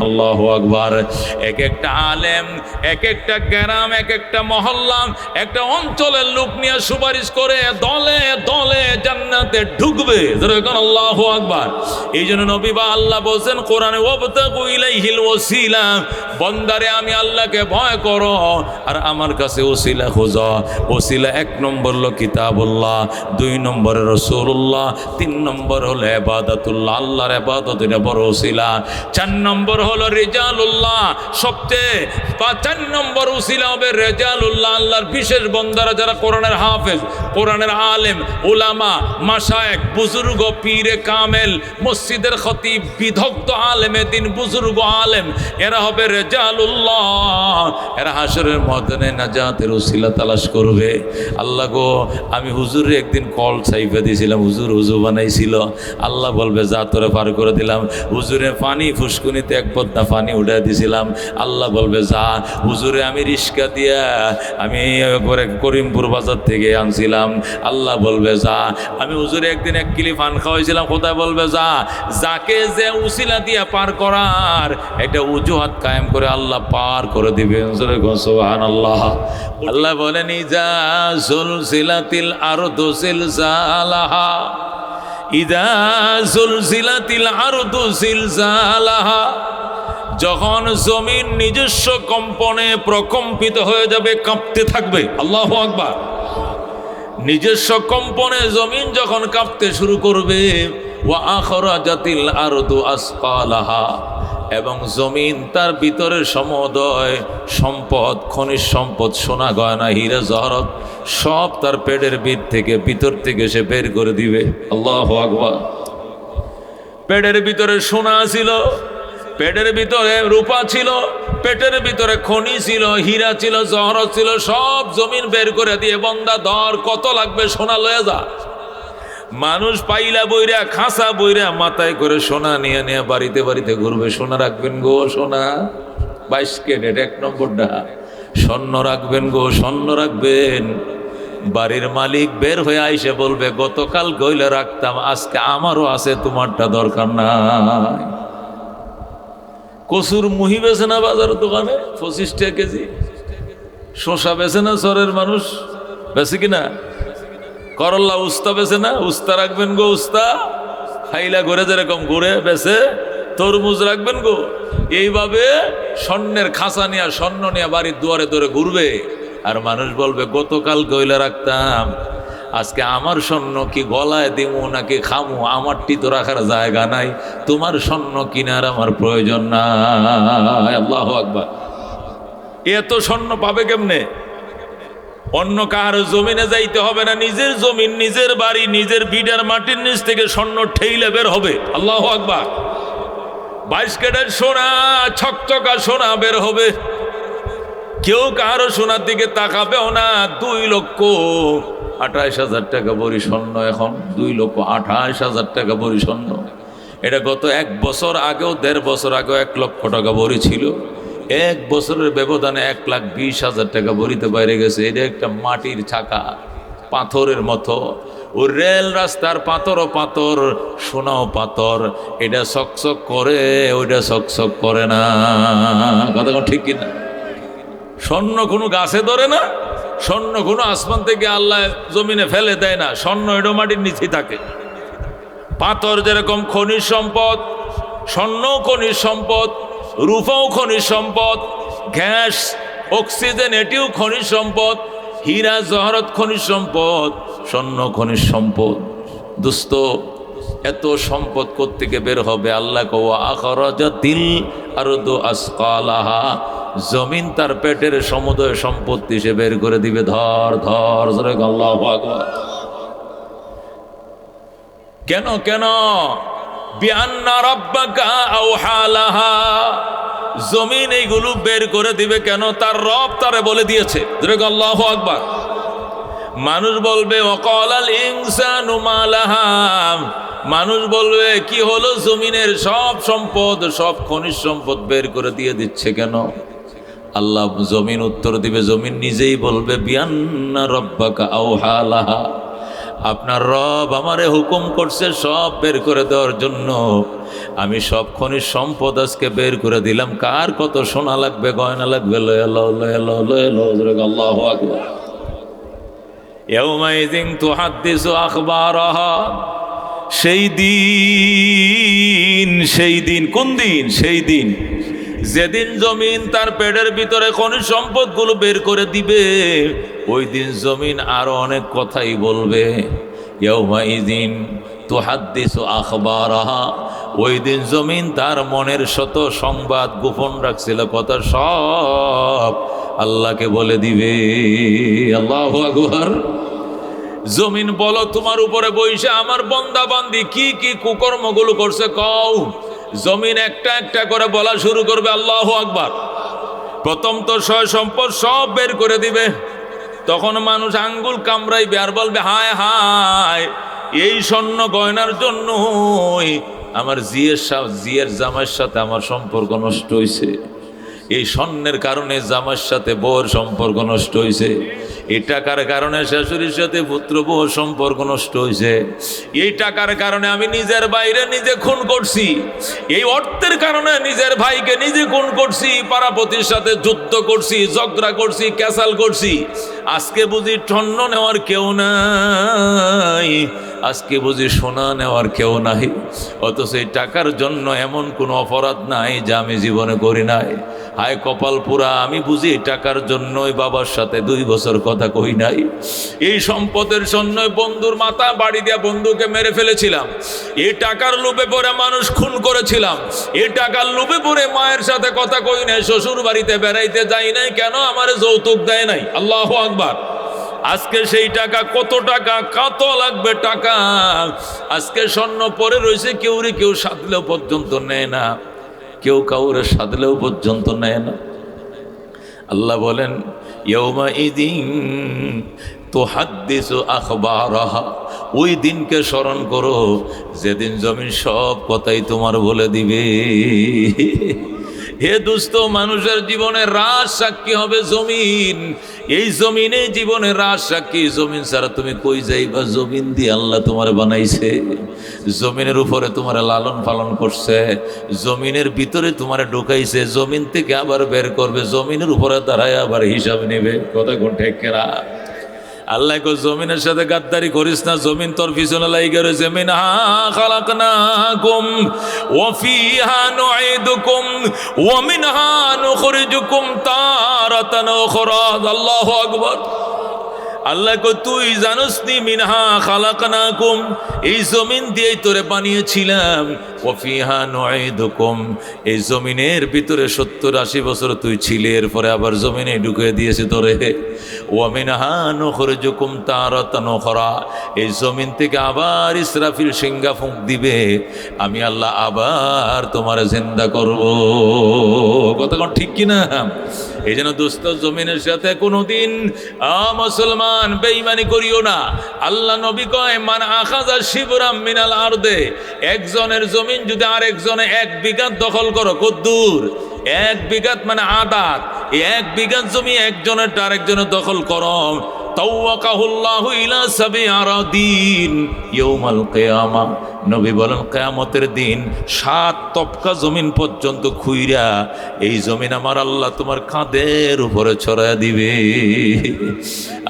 আল্লাহু আকবার। এক একটা আলেম, এক একটা গ্রাম, এক একটা মহল্লা, একটা অঞ্চলের লোক নিয়ে সুপারিশ করে দলে দলে জান্নাতে ঢুকবে। আল্লাহু আকবার। এই জন্য নবী বা আল্লাহ বলছেন কোরআনে, ওয়াবতাগু ইলাইহিল ওয়াসিলা, বন্দারে আমি আল্লাহকে ভয় করো আর আমার কাছে ওসিলা খোঁজো। ওসিলা 1 নম্বর হলো কিতাবুল্লাহ, 2 নম্বরে রাসূলুল্লাহ, 3 নম্বর হলো ইবাদাতুল্লাহ, আল্লাহর ইবাদত, এটা বড় ওসিলা। 4 নম্বর হলো রিজালুল্লাহ, সবচেয়ে 4 নম্বর ওসিলা হবে রিজালুল্লাহ, আল্লাহর বিশেষ বন্দারা যারা কোরআনের হাফেজ, কোরআনের আলেম, উলামা, মাশায়েখ, বুজুর্গ, পীরে কামেল, মসজিদের খতিব, বিদগ্ধ আলেমে দিন, বুজুর্গ আলেম, এরা হবে রিজালুল্লাহ। এরা হাসরের ময়দানে নাজাতের ওসিলা তালাশ করবে। আল্লাহ গো, আমি হুজুরে একদিন কল চাইফে দিয়েছিলাম, হুজুর হুজু বানাইছিল, আল্লাহ বলবে যা তোরে পার করে দিলাম। হুজুরে পানি ফুসকুনিতে 1 বদনা পানি উঠে দিয়েছিলাম, আল্লাহ বলবে যা। হুজুরে আমি রিস্কা দিয়া আমি করিমপুর বাজার থেকে আনছিলাম, আল্লাহ বলবে যা। আমি হুজুরে একদিন 1 কিলি পান খাওয়াইছিলাম, কোথায় বলবে যা। যাকে যে উসিলা দিয়া পার করার একটা অজুহাত কায়েম করে আল্লাহ পার করে দিবে। সুবহানাল্লাহ। আল্লাহ বলেন, ইজা জুলজিলাতিল আরদু জিলজালাহা, ইজা জুলজিলাতিল আরদু জিলজালাহা, যখন জমিন নিজস্ব কম্পনে প্রকম্পিত হয়ে যাবে, কাঁপতে থাকবে। আল্লাহু আকবার। নিজস্ব কম্পনে জমিন যখন কাঁপতে শুরু করবে, ওয়া আখরাজাতিল আরদু আসকালাহা, এবং জমিন তার ভিতরের সমুদয় সম্পদ, খনিজ সম্পদ, সোনা গয়না, হীরা জহরত সব তার পেটের ভিতর থেকে সে বের করে দিবে। আল্লাহু আকবার। পেটের ভিতরে সোনা ছিল, পেটের ভিতরে রূপা ছিল, পেটের ভিতরে খনি ছিল, হীরা ছিল, জহরত ছিল, সব জমিন বের করে দিয়ে, বন্দা ধর, কত লাগবে সোনা লয়ে যা। মানুষ পাইলা বইরা, খাসা বইরা, মাথায় করে সোনা নিয়ে নিয়ে বাড়িতে বাড়িতে ঘুরবে। সোনা রাখবেন গো, সোনা 22 ক্যারেট 1 নম্বরটা। স্বর্ণ রাখবেন গো, স্বর্ণ রাখবেন। বাড়ির মালিক বের হয়ে আইসে বলবে, গতকাল গইলে রাখতাম, আজকে আমারও আছে, তোমারটা দরকার নাই। কচুর মুহি বেছে না বাজার দোকানে 25 টাকা কেজি। শসা বেছে না চরের মানুষ, বেছে কিনা? করল্লা উস্তা বেছে না, উস্তা রাখবেন গো, উস্তা খাইলা ঘুরে যেরকম ঘুরে বেছে। তরমুজ রাখবেন গো। এইভাবে স্বর্ণের খাঁচা নিয়ে, স্বর্ণ নিয়ে বাড়ির দুয়ারে দুয়ারে ঘুরবে। আর মানুষ বলবে, গতকাল কইলা রাখতাম, আজকে আমার স্বর্ণ কি গলায় দিমু নাকি খামু, আমারটি তো রাখার জায়গা নাই, তোমার স্বর্ণ কিনার আমার প্রয়োজন নাই। আল্লাহু আকবার। এত স্বর্ণ পাবে কেমনে? অন্য কার জমিনে যাইতে হবে না, নিজের জমিন, নিজের বাড়ি, নিজের ভিটার মাটির নিচ থেকে স্বর্ণ ঠেইলে বের হবে। আল্লাহু আকবার। 22 ক্যারেট সোনা, ছকছকা সোনা বের হবে। কেউ কারো সোনার দিকে তাকাবেও না। 2,28,000 টাকা ভরি স্বর্ণ এখন, 2,28,000 টাকা ভরি স্বর্ণ। এটা গত 1 বছর আগেও, 1.5 বছর আগেও 1 লক্ষ টাকা ভরি ছিল। 1 বছরের ব্যবধানে 1,20,000 টাকা ভরিতে বাইরে গেছে। এটা একটা মাটির চাকা, পাথরের মতো। ও রেল রাস্তার পাথরও পাথর, সোনাও পাথর। এটা চকচক করে, ওইটা চকচক করে না। কথা ঠিক কিনা? স্বর্ণ কোনো গাছে ধরে না, স্বর্ণ কোনো আসমান থেকে আল্লাহ জমিনে ফেলে দেয় না। স্বর্ণ এটা মাটির নিচেই থাকে। পাথর যেরকম খনিজ সম্পদ, স্বর্ণও খনিজ সম্পদ, রূপাও খনিজ সম্পদ, গ্যাস, অক্সিজেন এটিও খনিজ সম্পদ, হীরা জহরত খনিজ সম্পদ, স্বর্ণ খনিজ সম্পদ। দোস্ত, এত সম্পদ কোত্থেকে বের হবে? আল্লাহ কওয়া আখরাজাতিল আরদু আসকালাহা, জমিন তার পেটের সমুদয় সম্পত্তি সে বের করে দিবে। ধর ধর জোরে আল্লাহু আকবার। কেন কেন? বিআন্না রাব্বাকা আওহা লাহা, জমিন এইগুলো বের করে দিবে কেন? তার রব তারে বলে দিয়েছে। জোরে আল্লাহু আকবার। মানুষ বলবে ওয়াকালাল ইনসানু মা লাহা, মানুষ বলবে কি হলো, জমিনের সব সম্পদ, সব খনিজ সম্পদ বের করে দিয়ে দিচ্ছে কেন? আল্লাহ জমিন উত্তর দিবে, জমিন নিজেই বলবে বিআন্না রাব্বাকা আওহা লাহা, আপনার রব আমারে হুকুম করছে সব বের করে দেওয়ার জন্য। আমি সব খনিজ সম্পদ আজকে বের করে দিলাম। কার কত সোনা লাগবে, গয়না লাগবে, লয়ে লও, লয়ে লও, লয়ে লও। আল্লাহু আকবার। ইয়াউমাইযিন তুহাদ্দিসু আখবারাহা, সেই দিন কোন দিন? সেই দিন যেদিন জমিন তার পেটের ভিতরে খনিজ সম্পদগুলো বের করে দিবে, ওই দিন জমিন আরো অনেক কথাই বলবে। ইয়াউমাইযিন তুহাদ্দিসু আখবারাহা, ওই দিন জমিন তার মনের শত সংবাদ গোপন রাখছিল কথা সব আল্লাহকে বলে দিবে। আল্লাহু আকবার। জমিন বলো তোমার উপরে বইসে আমার বান্দা বান্দি কি কি কুকর্মগুলো করছে কও। জমিন একটা একটা করে বলা শুরু করবে আল্লাহু আকবার। প্রথম তো সয় সম্পদ সব বের করে দিবে। তখন মানুষ আঙ্গুল কামড়াইবে আর বলবে হায় হায়, এই স্বর্ণ গয়নার জন্যই আমার জিয়ের জামাইয়ের সাথে আমার সম্পর্ক নষ্ট হয়েছে, এই স্বর্ণের কারণে জামাইয়ের সাথে বউর সম্পর্ক নষ্ট হয়েছে, এই টাকার কারণে শাশুড়ির সাথে পুত্র বউর সম্পর্ক নষ্ট হয়েছে, এই টাকার কারণে আমি নিজের বাইরে নিজে খুন করছি, এই অর্থের কারণে নিজের ভাইকে নিজে খুন করছি, পাড়াপতির সাথে যুদ্ধ করছি, ঝগড়া করছি, ক্যাসাল করছি। আজকে বুঝি স্বর্ণ নেওয়ার কেউ নাই, আজকে বুঝি সোনা নেওয়ার কেউ নাই। অথচ এই টাকার জন্য এমন কোনো অপরাধ নাই যা আমি জীবনে করি নাই। হায় কপাল পুরা, আমি বুঝি এই টাকার জন্যই বাবার সাথে 2 বছর কথা কই নাই। এই সম্পদের জন্যই বন্ধুর মাথা বাড়ি দিয়া বন্ধুকে মেরে ফেলেছিলাম। এই টাকার লোভে পড়ে মানুষ খুন করেছিলাম। এই টাকার লোভে পড়ে মায়ের সাথে কথা কই নাই, শ্বশুর বাড়িতে বেড়াইতে যাই নাই, কেন আমারে যৌতুক দেয় নাই। আল্লাহু আকবার। আজকে সেই টাকা কত টাকা, কত লাগবে টাকা। আজকে স্বর্ণ পরে রয়েছে, কেউ সাধলেও পর্যন্ত নেয় না, কেউ কাউরে সাধলেও পর্যন্ত নেয় না। আল্লাহ বলেন ইয়াউমাইযিন তুহাদ্দিসু আখবারাহা, ওই দিনকে স্মরণ করো যেদিন জমিন সব কথাই তোমার বলে দিবে। হে দোস্ত, মানুষের জীবনের রাজ সাক্ষী হবে জমিন। এই জমিনে জীবনের রাজ সাক্ষী। জমিন ছাড়া তুমি কই যাইবা? জমিন দিয়ে আল্লাহ তোমার বানাইছে, জমিনের উপরে তোমার লালন পালন করছে, জমিনের ভিতরে তোমার ঢুকাইছে, জমিন থেকে আবার বের করবে, জমিনের উপরে দাঁড়ায় আবার হিসাব নেবে। কথা কোন ঠিক কেনা? আল্লাহ কো জমিনের সাথে গাদ্দারি করিস না, জমিন তোর পিছনে লাইগা রয়েছে। মিনহা খালাকনাকুম ওয়া ফিহা নুঈদুকুম ওয়া মিনহা নুখরিজুকুম তারাতান উখরা। আল্লাহু আকবার। আল্লাহ কো তুই জানোস নি, মিনহা খালাকনাকুম, এই জমিন দিয়েই তোরে বানিয়েছিলাম। ওয়া ফিহা নুঈদুকুম, এই জমিনের ভিতরে 70-80 বছর তুই ছিলে, এরপরে আবার জমিনে ঢুকিয়ে দিয়েছে তোরে। ওয়া মিনহা নুখরিজুকুম তারাতান উখরা, এই জমিন থেকে আবার ইসরাফিল সিংহা ফুঁক দিবে, আমি আল্লাহ আবার তোমারে জিন্দা করব। কথা কোন ঠিক কিনা? এই জন্য দোস্ত, জমিনের সাথে কোনোদিন মুসলমান বেঈমানি করিও না। আল্লাহ নবী কয় মান আখাযা শিবরাম মিনাল আরদে, একজনের জমিন যদি আরেকজনে 1 বিঘা দখল করো, কদ্দুর 1 বিঘা মানে আদাত, এই 1 বিঘা জমি একজনের আরেকজনের দখল করো, তাওয়াকাহুল্লাহু ইলা সাবি আরাদিন ইয়াউমাল কিয়ামা। নবী বলেন কিয়ামতের দিন 7 তবকা জমিন পর্যন্ত খুইরা এই জমিন আমার আল্লাহ তোমার কাঁধের উপরে ছড়ায় দিবে।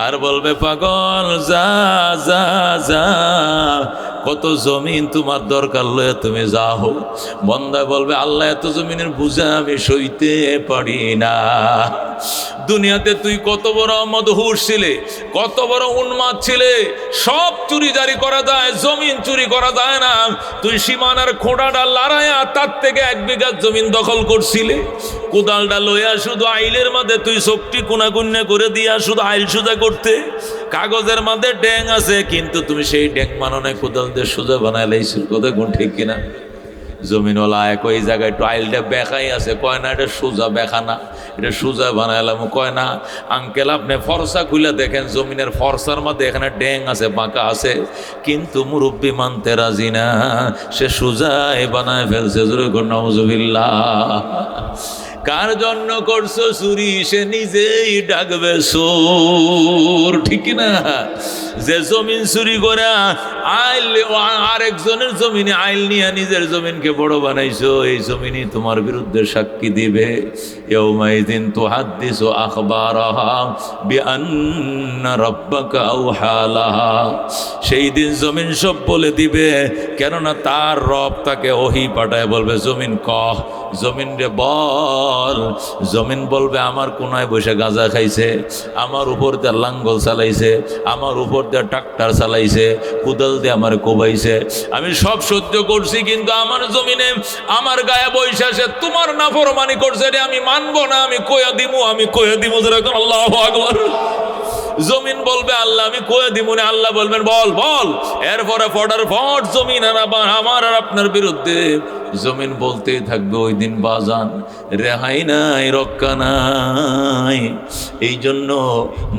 আর বলবে পাগল যা যা যা, কত জমিন তোমার দরকার লয়ে তুমি যাও। বন্দা বলবে আল্লাহ এত জমিনের বোঝা আমি সইতে পারি না। দুনিয়াতে তুই কত বড় মদহুর ছিলে, কত বড় উন্মাদ ছিলে, সব চুরি জারি করা যায়, জমিন চুরি করা যায় না। তুই সীমানার খোঁড়াটা লড়াইয়া তার থেকে 1 বিঘা জমিন দখল করছিলে। কোদালটা লইয়া শুধু আইলের মাঝে তুই চোখটি কোনাকুন্যা করে দিয়া শুধু আইল সোজা করতে, কাগজের মাঝে ড্যাং আছে, কিন্তু তুমি সেই ড্যাং মাননে কোদাল দিয়ে সোজা বানাই লাইছো। কথা কোন ঠিক কিনা? জমিনওয়ালা এক ওই জায়গায় একটু আইলটা বেখাই আছে, কয় না এটা সোজা বেখা না, এটা সোজা বানাইলাম। কয় না আঙ্কেল, আপনি ফর্সা খুলে দেখেন, জমিনের ফর্সার মধ্যে এখানে ড্যাং আছে, বাঁকা আছে, কিন্তু মুরব্বী মানতে রাজি না, সে সোজাই বানায় ফেলছে। নাউজুবিল্লাহ। কার জন্য করছো চুরি? সে নিজেই ডাকবে চোর, ঠিক না? যে জমিন চুরি করে আইল আরেকজনের জমিনে আইল নিয়ে নিজের জমিনকে বড় বানাইছো, এই জমিনই তোমার বিরুদ্ধে সাক্ষী দিবে। ইয়াউমাইযিন তুহাদ্দিসু আখবারাহা বিআন্না রাব্বাকা আওহা লাহা। সেই দিন জমিন সব বলে দিবে, কেননা তার রব তাকে ওহী পাঠায় বলবে, জমিন কহ, জমিন রে বল। জমিন বলবে, আমার কোনায় বসে গাঁজা খাইছে, আমার উপর দিয়ে লাঙ্গল চালাইছে, আমার উপর দিয়ে ট্রাক্টর চালাইছে, কুদাল দিয়ে আমার কোবাইছে, আমি সব সহ্য করছি, কিন্তু আমার জমিনে আমার গায়ে বৈশা সে তোমার নাফরমানি করছে, রে আমি মানবো না, আমি কইয়া দিমু, আমি কইয়া দিমু। যেরকম আল্লাহু আকবার। জমিন বলবে, আল্লাহ আমি কয়ে দিব না। আল্লাহ বলবেন, বল বল। এরপরে ফটার ফট জমিন আর আমার আর আপনার বিরুদ্ধে জমিন বলতেই থাকবে। ওই দিন বাজান রেহাই নাই, রক্ষা নাই। এই জন্য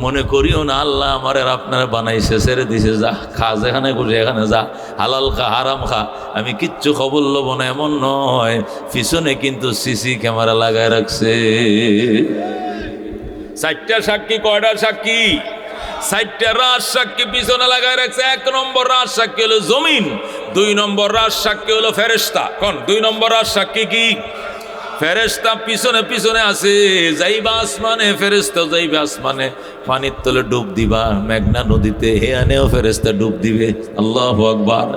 মনে করিও না আল্লাহ আমার আর আপনারা বানাইছে, ছেড়ে দিছে, যা খা, যেখানে খুশি এখানে যা, হালাল খা, হারাম খা, আমি কিচ্ছু খবর লব না, এমন নয়। পিছনে কিন্তু সিসি ক্যামেরা লাগায় রাখছে। 4টা সাক্ষী, কয়টা সাক্ষী? 4টা রাজ সাক্ষী পিছনে লাগায় রাখছে। 1 নম্বর রাজ সাক্ষী হলো জমিন, 2 নম্বর রাজ সাক্ষী হলো ফেরেশতা। কোন 2 নম্বর রাজ সাক্ষী? কি? ফেরেশতা পিছনে পিছনে আছে। যাইবা আসমানে, ফেরেশতা যাইবে আসমানে, পানির তলে ডুব দিবা, মেঘনা নদীতে, হেয়ানেও ফেরেশতা ডুব দিবে। আল্লাহু আকবার।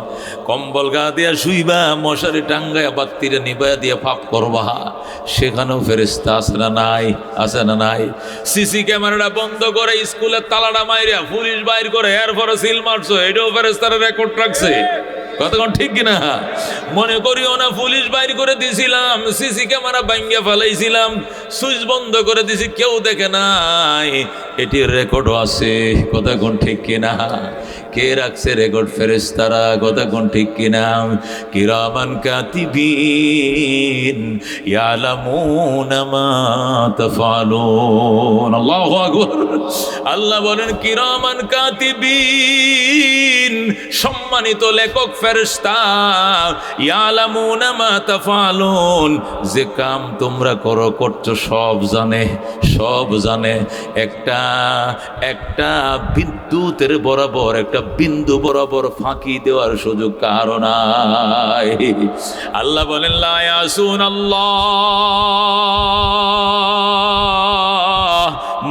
কম্বল গা দিয়া শুইবা, মশারি টাঙ্গায়া বাত্তিরে নিবাইয়া দিয়া পাপ করবা, সেখানেও ফেরেশতা আছে না নাই? আছে না নাই? সিসি ক্যামেরাটা বন্ধ করে স্কুলের তালাটা মাইরা পুলিশ বাইর করে এরপরে সিল মারছো, এটাও ফেরেশতারা রেকর্ড রাখছে। কতক্ষণ ঠিক কিনা? মনে করিও না পুলিশ বাইর করে দিছিলাম, সিসি ক্যামেরা ভাঙ্গিয়া ফেলাইছিলাম, সুইচ বন্ধ করে দিছি, কেউ দেখে নাই, এটির রেকর্ডও আছে। কতক্ষণ ঠিক কিনা? কে রাখছে রেকর্ড? ফেরেশতারা। কতক্ষণ ঠিক কিনা? কিরামান কাতিবিন ইয়ালামুনা মা তাফআলুন। আল্লাহু আকবার। আল্লাহ বলেন কিরামান কাতিবিন, সম্মানিত লেখক ফেরেশতা, ইয়ালামুনা মা তাফআলুন, যে কাম তোমরা করছো সব জানে, সব জানে। একটা বিদ্যুতের বরাবর, একটা বিন্দু বরাবর ফাঁকি দেওয়ার সুযোগ কারো নাই। আল্লাহ বলেন লা ইয়াসুন আল্লাহ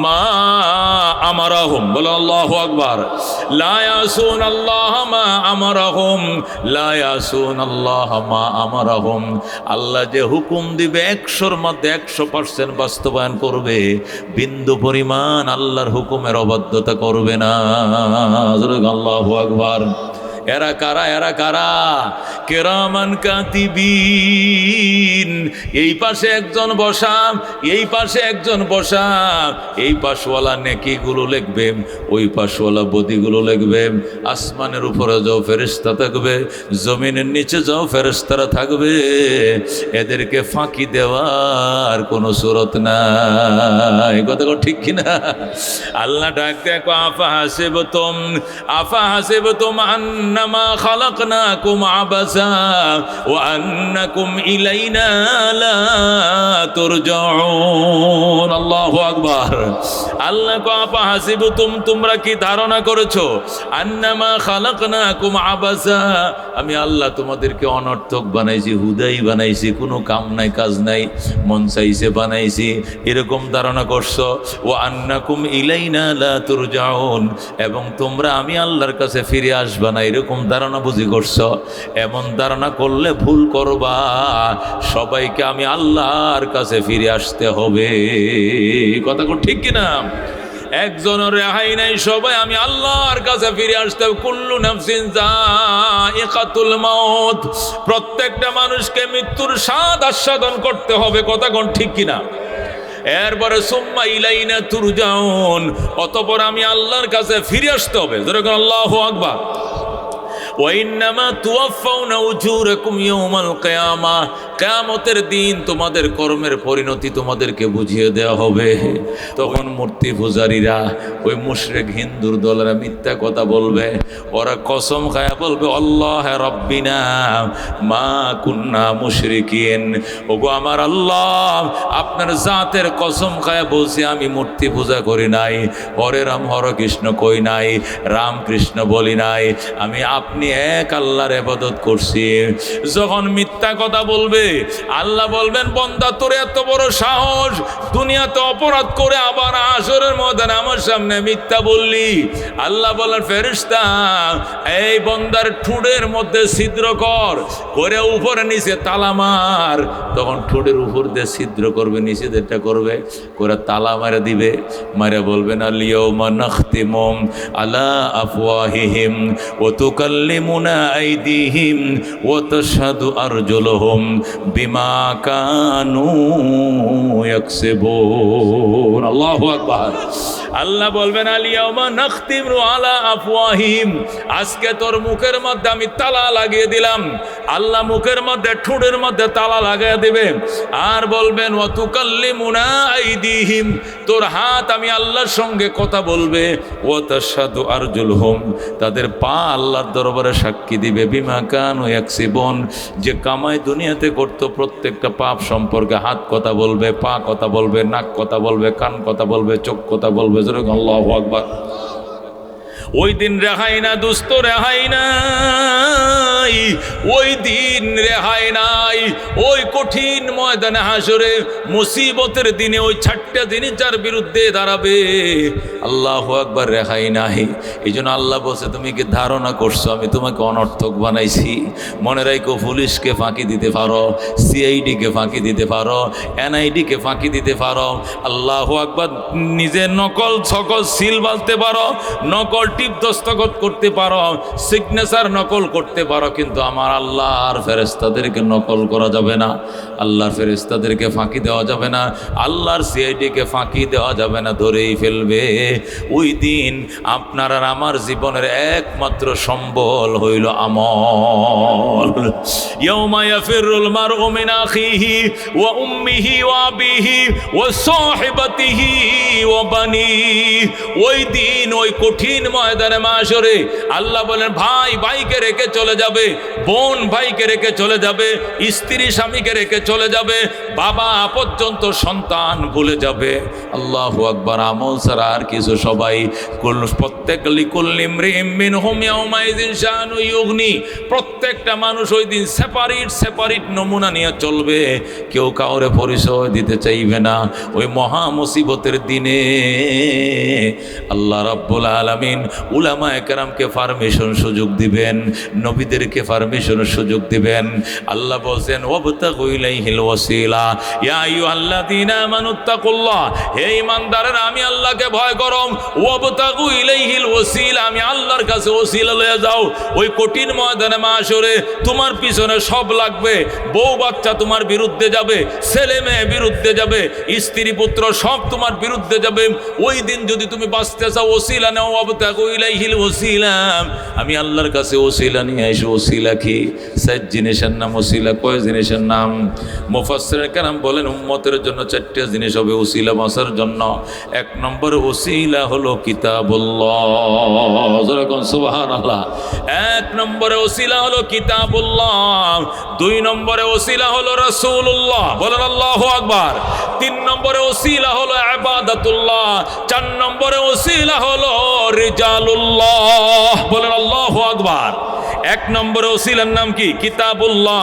মা আমারাহুম। বলো আল্লাহু আকবার। লা ইয়াসুন আল্লাহ মা আমারাহুম, লা ইয়াসুন আল্লাহ মা আমারাহুম। আল্লাহ যে হুকুম দিবে 100-র মধ্যে 100% বাস্তবায়ন করবে, বিন্দু পরিমাণ আল্লাহর হুকুমের অবাধ্যতা করবে না। আল্লাহু আকবার। এরা কারা? এরা কারা? কিরামান কাতিবিন। এই পাশে একজন বসা, এই পাশে একজন বসা, এই পাশওয়ালা নেকিগুলো লিখবে, ওই পাশওয়ালা বদিগুলো লিখবে। আসমানের উপরে যাও ফেরেশতা থাকবে, জমিনের নিচে যাও ফেরেশতারা থাকবে। এদেরকে ফাঁকি দেওয়ার কোনো সুরত নাই। কথা ঠিক কিনা? আল্লাহ ডাক দেখো, আফা হাসিবতুম আন্নামা খালাকনাকুম আবাসা ওয়া আন্নাকুম ইলাইনা লা তুরজাউন। আল্লাহু আকবার। আল্লাহ কো, আফা হাসিবতুম, তোমরা কি ধারণা করেছো, আন্নামা খালাকনাকুম আবাসা, আমি আল্লাহ তোমাদেরকে অনর্থক বানাইছি, হুদাই বানাইছি, কোনো কাম নাই, কাজ নাই, মন চাইছে বানাইছি, এরকম ধারণা করছো। ওয়া আন্নাকুম ইলাইনা লা তুরজাউন, এবং তোমরা আমি আল্লাহর কাছে ফিরে আসবা না, এরকম ধারণা বুঝি করছো। এমন ধারণা করলে ভুল করবা। সবাইকে আমি আল্লাহর কাছে ফিরে আসতে হবে। কথা ঠিক কিনা? একজনের রেহাই নাই, সবাই আমি আল্লাহর কাছে ফিরে আসতে হবে। কুল্লু নাফসিন যায়িকাতুল মাউত, প্রত্যেকটা মানুষকে মৃত্যুর স্বাদ আস্বাদন করতে হবে। কথা ঠিক কিনা? এরপরে সুম্মা ইলাইনা তুরজাউন, অতঃপর আমি আল্লাহর কাছে ফিরে আসতে হবে। যেরকম আল্লাহু আকবার। ওয়াইন্নামা তুওয়াফাউনা উজুরাকুম ইয়াউমাল কিয়ামাহ, কিয়ামতের দিন তোমাদের কর্মের পরিণতি তোমাদেরকে বুঝিয়ে দেওয়া হবে। তখন মূর্তি পূজারীরা, ওই মুশরিক হিন্দুর দলেরা মিথ্যা কথা বলবে। ওরা কসম খায়া বলবে, আল্লাহ রব্বিনা মা কুন্না মুশরিকিন, ওগো আমার আল্লাহ, আপনার জাতের কসম খায়া বলছি আমি মূর্তি পূজা করি নাই, হরে রাম হরে কৃষ্ণ কই নাই, রাম কৃষ্ণ বলি নাই, আমি আপনি এক আল্লাহর ইবাদত করছি। যখন মিথ্যা কথা বলবে, আল্লাহ বলবেন, বান্দা তোর এত বড় সাহস, দুনিয়াতে অপরাধ করে আবার হাশরের ময়দানে আমার সামনে মিথ্যা বললি। আল্লাহ বলেন, ফেরেশতা এই বান্দার ঠোঁটের মধ্যে ছিদ্র কর, করে উপরে নিচে তালা মার। তখন ঠোঁটের উপর দিয়ে ছিদ্র করবে, নিচে যেটা করবে করে তালা মারে দিবে। মারে বলবেন, আল-ইয়াওমা নাখতিমু আলা আফওয়াহিহিম ওয়া তুকাল্লিমুনা আইদিহিম ওয়া তাশহাদু আরজুলুহুম বিমা কানু ইয়াকসিবুন। আল্লাহু আকবার। আল্লাহ বলবেন, আল-ইয়াওমা নাখতিমু আলা আফওয়াহিহিম, আজকে তোর মুখের মধ্যে আমি তালা লাগিয়ে দিলাম। আল্লাহ মুখের মধ্যে, ঠোঁটের মধ্যে তালা লাগিয়ে দিবে। আর বলবেন, ওয়া তুকাল্লিমুনা আইদিহিম, তোর হাত আমি আল্লাহর সঙ্গে কথা বলবে। ওয়া তাশহাদু আরজুলুহুম, তাদের পা আল্লাহর দরবারে সাক্ষী দিবে। বিমা কানু ইয়াকসিবুন, যে কামাই দুনিয়াতে করতো প্রত্যেকটা পাপ সম্পর্কে হাত কথা বলবে, পা কথা বলবে, নাক কথা বলবে, কান কথা বলবে, চোখ কথা বলবে। আল্লাহু আকবার। ওই দিন রেহাই না দোস্ত, রেহাই নাই, ওই দিন রেহাই নাই। ওই কঠিন ময়দানে হাসরে মুসিবতের দিনে ওই 6টা জিনিস যার বিরুদ্ধে দাঁড়াবে, আল্লাহু আকবার, রেহাই নাই। এই জন্য আল্লাহ বলছে, তুমি কি ধারণা করছো আমি তোমাকে অনর্থক বানাইছি? মনে রাখো, পুলিশকে ফাঁকি দিতে পারো, সিআইডিকে ফাঁকি দিতে পারো, এনআইডিকে ফাঁকি দিতে পারো, আল্লাহু আকবার, নিজের নকল সকল সিল বাঁধতে পারো, নকল টিপ দস্তখত করতে পারো, সিগনেচার নকল করতে পারো, কিন্তু আমার আল্লাহর ফেরেশতাদেরকে নকল করা যাবে না, আল্লাহর ফেরেশতাদেরকে ফাঁকি দেওয়া যাবে না, আল্লাহর সিআইডিকে ফাঁকি দেওয়া যাবে না, ধরেই ফেলবে। ওই দিন আপনার আর আমার জীবনের একমাত্র সম্বল হইল আমল। ইয়াউমা ইয়াফিরুল মারউ মিন আখিহি ওয়া উম্মিহি ওয়া আবিহি ওয়া সাহিবাতিহি ওয়া বানিহি। ওই দিন, ওই কঠিন ময়দানে মাশরে আল্লাহ বলেন, ভাই ভাইকে রেখে চলে যাবে, বোন ভাইকে রেখে চলে যাবে, স্ত্রী স্বামীকে রেখে চলে যাবে, বাবা পর্যন্ত সন্তান ভুলে যাবে। আল্লাহু আকবার। আমল ছাড়া আর কিছু, সবাই প্রত্যেক লিকুল্লি ইমরিইম মিনহুম ইয়াউমাইযিন শানু ইউগনি, প্রত্যেকটা মানুষ ওই দিন সেপারেট নমুনা নিয়ে চলবে, কেউ কাউরে পরিচয় দিতে চাইবে না। ওই মহা মুসিবতের দিনে আল্লাহ রাব্বুল আলামিন উলামায়ে কেরামকে পারমিশন সুযোগ দিবেন, নবীদেরকে পারমিশন সুযোগ দিবেন। আল্লাহ বলেন, ওয়াবতাগু ইলাইহিল ওয়াসিলা ইয়া আইয়ুহাল্লাযীনা আমানুত্তাকুল্লাহ, হে ঈমানদারেরা আমি আল্লাহকে ভয় করো। ওয়াবতাগু ইলাইহিল ওয়াসিলা, আমি আল্লাহর কাছে ওসিলা লয়ে যাও। ওই কঠিন ময়দানে মাশরে তোমার পিছনে সব লাগবে, বউ বাচ্চা তোমার বিরুদ্ধে যাবে, ছেলে মেয়ে বিরুদ্ধে যাবে, স্ত্রী পুত্র সব তোমার বিরুদ্ধে যাবে। ওই দিন যদি তুমি বাঁচতে চাও, ওসিলা নাও। ওয়াবতাগু ইলাইহিল ওসিলা, আমি আল্লাহর কাছে ওসিলা নিয়ে আসি। ওসিলা কি? 4 জিনিসের নাম ওসিলা। কয় জিনিসের নাম? মুফাসসিরিন কেরাম বলেন, উম্মতের জন্য 4টা জিনিস হবে ওসিলা বাঁচার জন্য। 1 নম্বরে ওসিলা হলো কিতাবুল্লাহ, যেরকম সুবহানাল্লাহ। 1 নম্বরে ওসিলা হলো কিতাবুল্লাহ, 2 নম্বরে ওসিলা হলো রাসূলুল্লাহ, বলেন আল্লাহু আকবার। 3 নম্বরে ওসিলা হলো ইবাদাতুল্লাহ, 4 নম্বরে ওসিলা হলো রিজালুল্লাহ, বলেন আল্লাহু আকবার। 1 নম্বরে ওসিলার নাম কি? কিতাবুল্লাহ।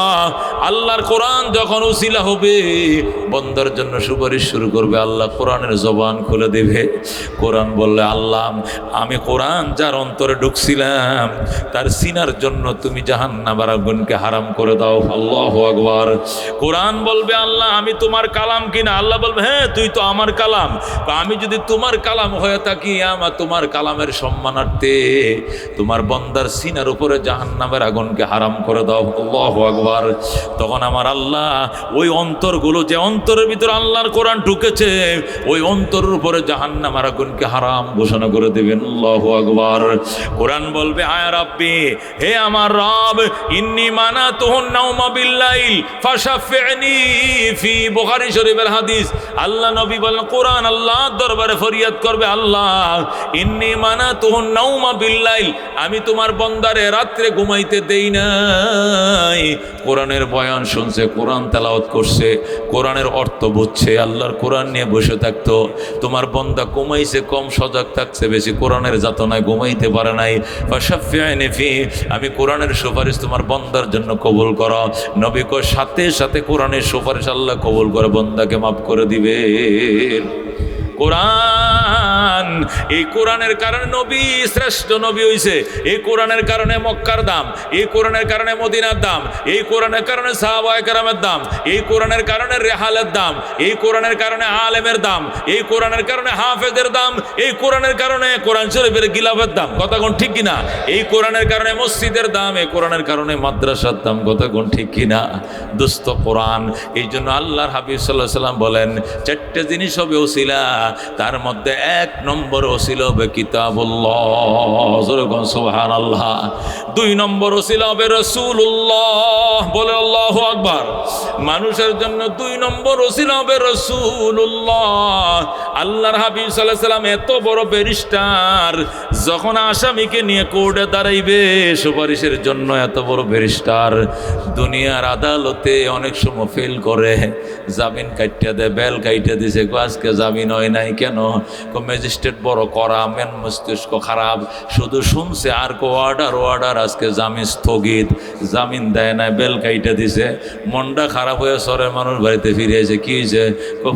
আল্লাহর কোরআন যখন ওসিলা হবে, বন্দার জন্য সুপারিশ শুরু করবে, আল্লাহ কোরআনের জবান খুলে দেবে। কোরআন বললে, আল্লাহ আমি কোরআন যার অন্তরে ঢুকছিলাম তার সিনার জন্য তুমি জাহান্নামের আগুনকে হারাম করে দাও। আল্লাহু আকবার। কোরআন বলবে, আল্লাহ আমি তোমার কালাম কিনা? আল্লাহ বলবে, হ্যাঁ তুই তো আমার কালাম। আমি যদি তোমার কালাম হয়ে থাকি, আমার তোমার কালামের সম্মানার্থে তোমার বন্দার সিনার উপরে জাহান্নাম জাহান্নামের আগুনকে হারাম করে দাও। আল্লাহু আকবার। তখন আমার আল্লাহ ওই অন্তরগুলো, যে অন্তরের ভিতরে আল্লাহর কোরআন ঢুকেছে, ওই অন্তরের উপরে জাহান্নামের আগুনকে হারাম ঘোষণা করে দেবেন। আল্লাহু আকবার। কোরআন বলবে, আয়া রাব্বি, হে আমার রব, ইন্নী মানাতুহুন নাওমা বিল্লাইল ফাশাফি'নি ফি। বুখারী শরীফের হাদিস। আল্লাহ নবী বলেন, কোরআন আল্লাহর দরবারে ফরিয়াদ করবে, আল্লাহ ইন্নী মানাতুহুন নাওমা বিল্লাইল, আমি তোমার বান্দারে রাত্রে ঘুমাইতে দেই নাই। কোরআনের বয়ান শুনছে, কোরআন তেলাওয়াত করছে, কোরআনের অর্থ বুঝছে, আল্লাহর কোরআন নিয়ে বসে থাকতো। তোমার বান্দা ঘুমাইছে কম, সজাগ থাকছে বেশি, কোরআনের যাতনায় ঘুমাইতে পারে নাই। ফাশাফি'নি ফি, আমি কোরআনের সুপারিশ তোমার বান্দার জন্য কবুল করো। নবী কয়, সাথে সাথে কোরআনের সুপারিশ আল্লাহ কবুল করে বান্দাকে মাফ করে দিবে। কোরআন, এই কোরআনের কারণে নবী শ্রেষ্ঠ নবী হইছে। এই কোরআনের কারণে মক্কার দাম, এই কোরআনের কারণে মদিনার দাম, এই কোরআনের কারণে সাহাবায়ে কেরামের দাম, এই কোরআনের কারণে রেহালের দাম, এই কোরআনের কারণে আলেমের দাম, এই কোরআনের কারণে হাফেজের দাম, এই কোরআনের কারণে কোরআন শরীফের গিলাফের দাম। কথা কোন ঠিক কিনা? এই কোরআনের কারণে মসজিদের দাম, এই কোরআনের কারণে মাদ্রাসার দাম। কথা কোন ঠিক কিনা? দোস্ত, কোরআন। এই জন্য আল্লাহর হাবিব সাল্লাল্লাহু আলাইহি ওয়াসাল্লাম বলেন, চারটে জিনিস হবে ওসিলা, তার মধ্যে এক নম্বর ওসিলা হবে কিতাবুল্লাহ, সুবহানাল্লাহ। দুই নম্বর ওসিলা হবে রাসূলুল্লাহ, বলে আল্লাহু আকবার। মানুষের জন্য দুই নম্বর ওসিলা হবে রাসূলুল্লাহ। আল্লাহর হাবিব সাল্লাল্লাহু আলাইহি ওয়াসাল্লাম এত বড় ব্যারিস্টার, যখন আসামিকে নিয়ে কোর্টে দাঁড়াইবে সুপারিশের জন্য, এত বড় ব্যারিস্টার, দুনিয়ার আদালতে অনেক সময় ফেল করে, জামিন কাইটা দেয়, বেল কাইটা দিছে, আজকে জামিন হয় নাই কেন? ম্যাজিস্ট্রেট বড় করা, মেন মস্তিষ্ক খারাপ, শুধু শুনছে আর অর্ডার, আজকে জামিন স্থগিত, জামিন দেয় না, বেল কাইটা দিছে, মনটা খারাপ হয়ে সরের মানুষ বাড়িতে ফিরে এসে কি হয়েছে?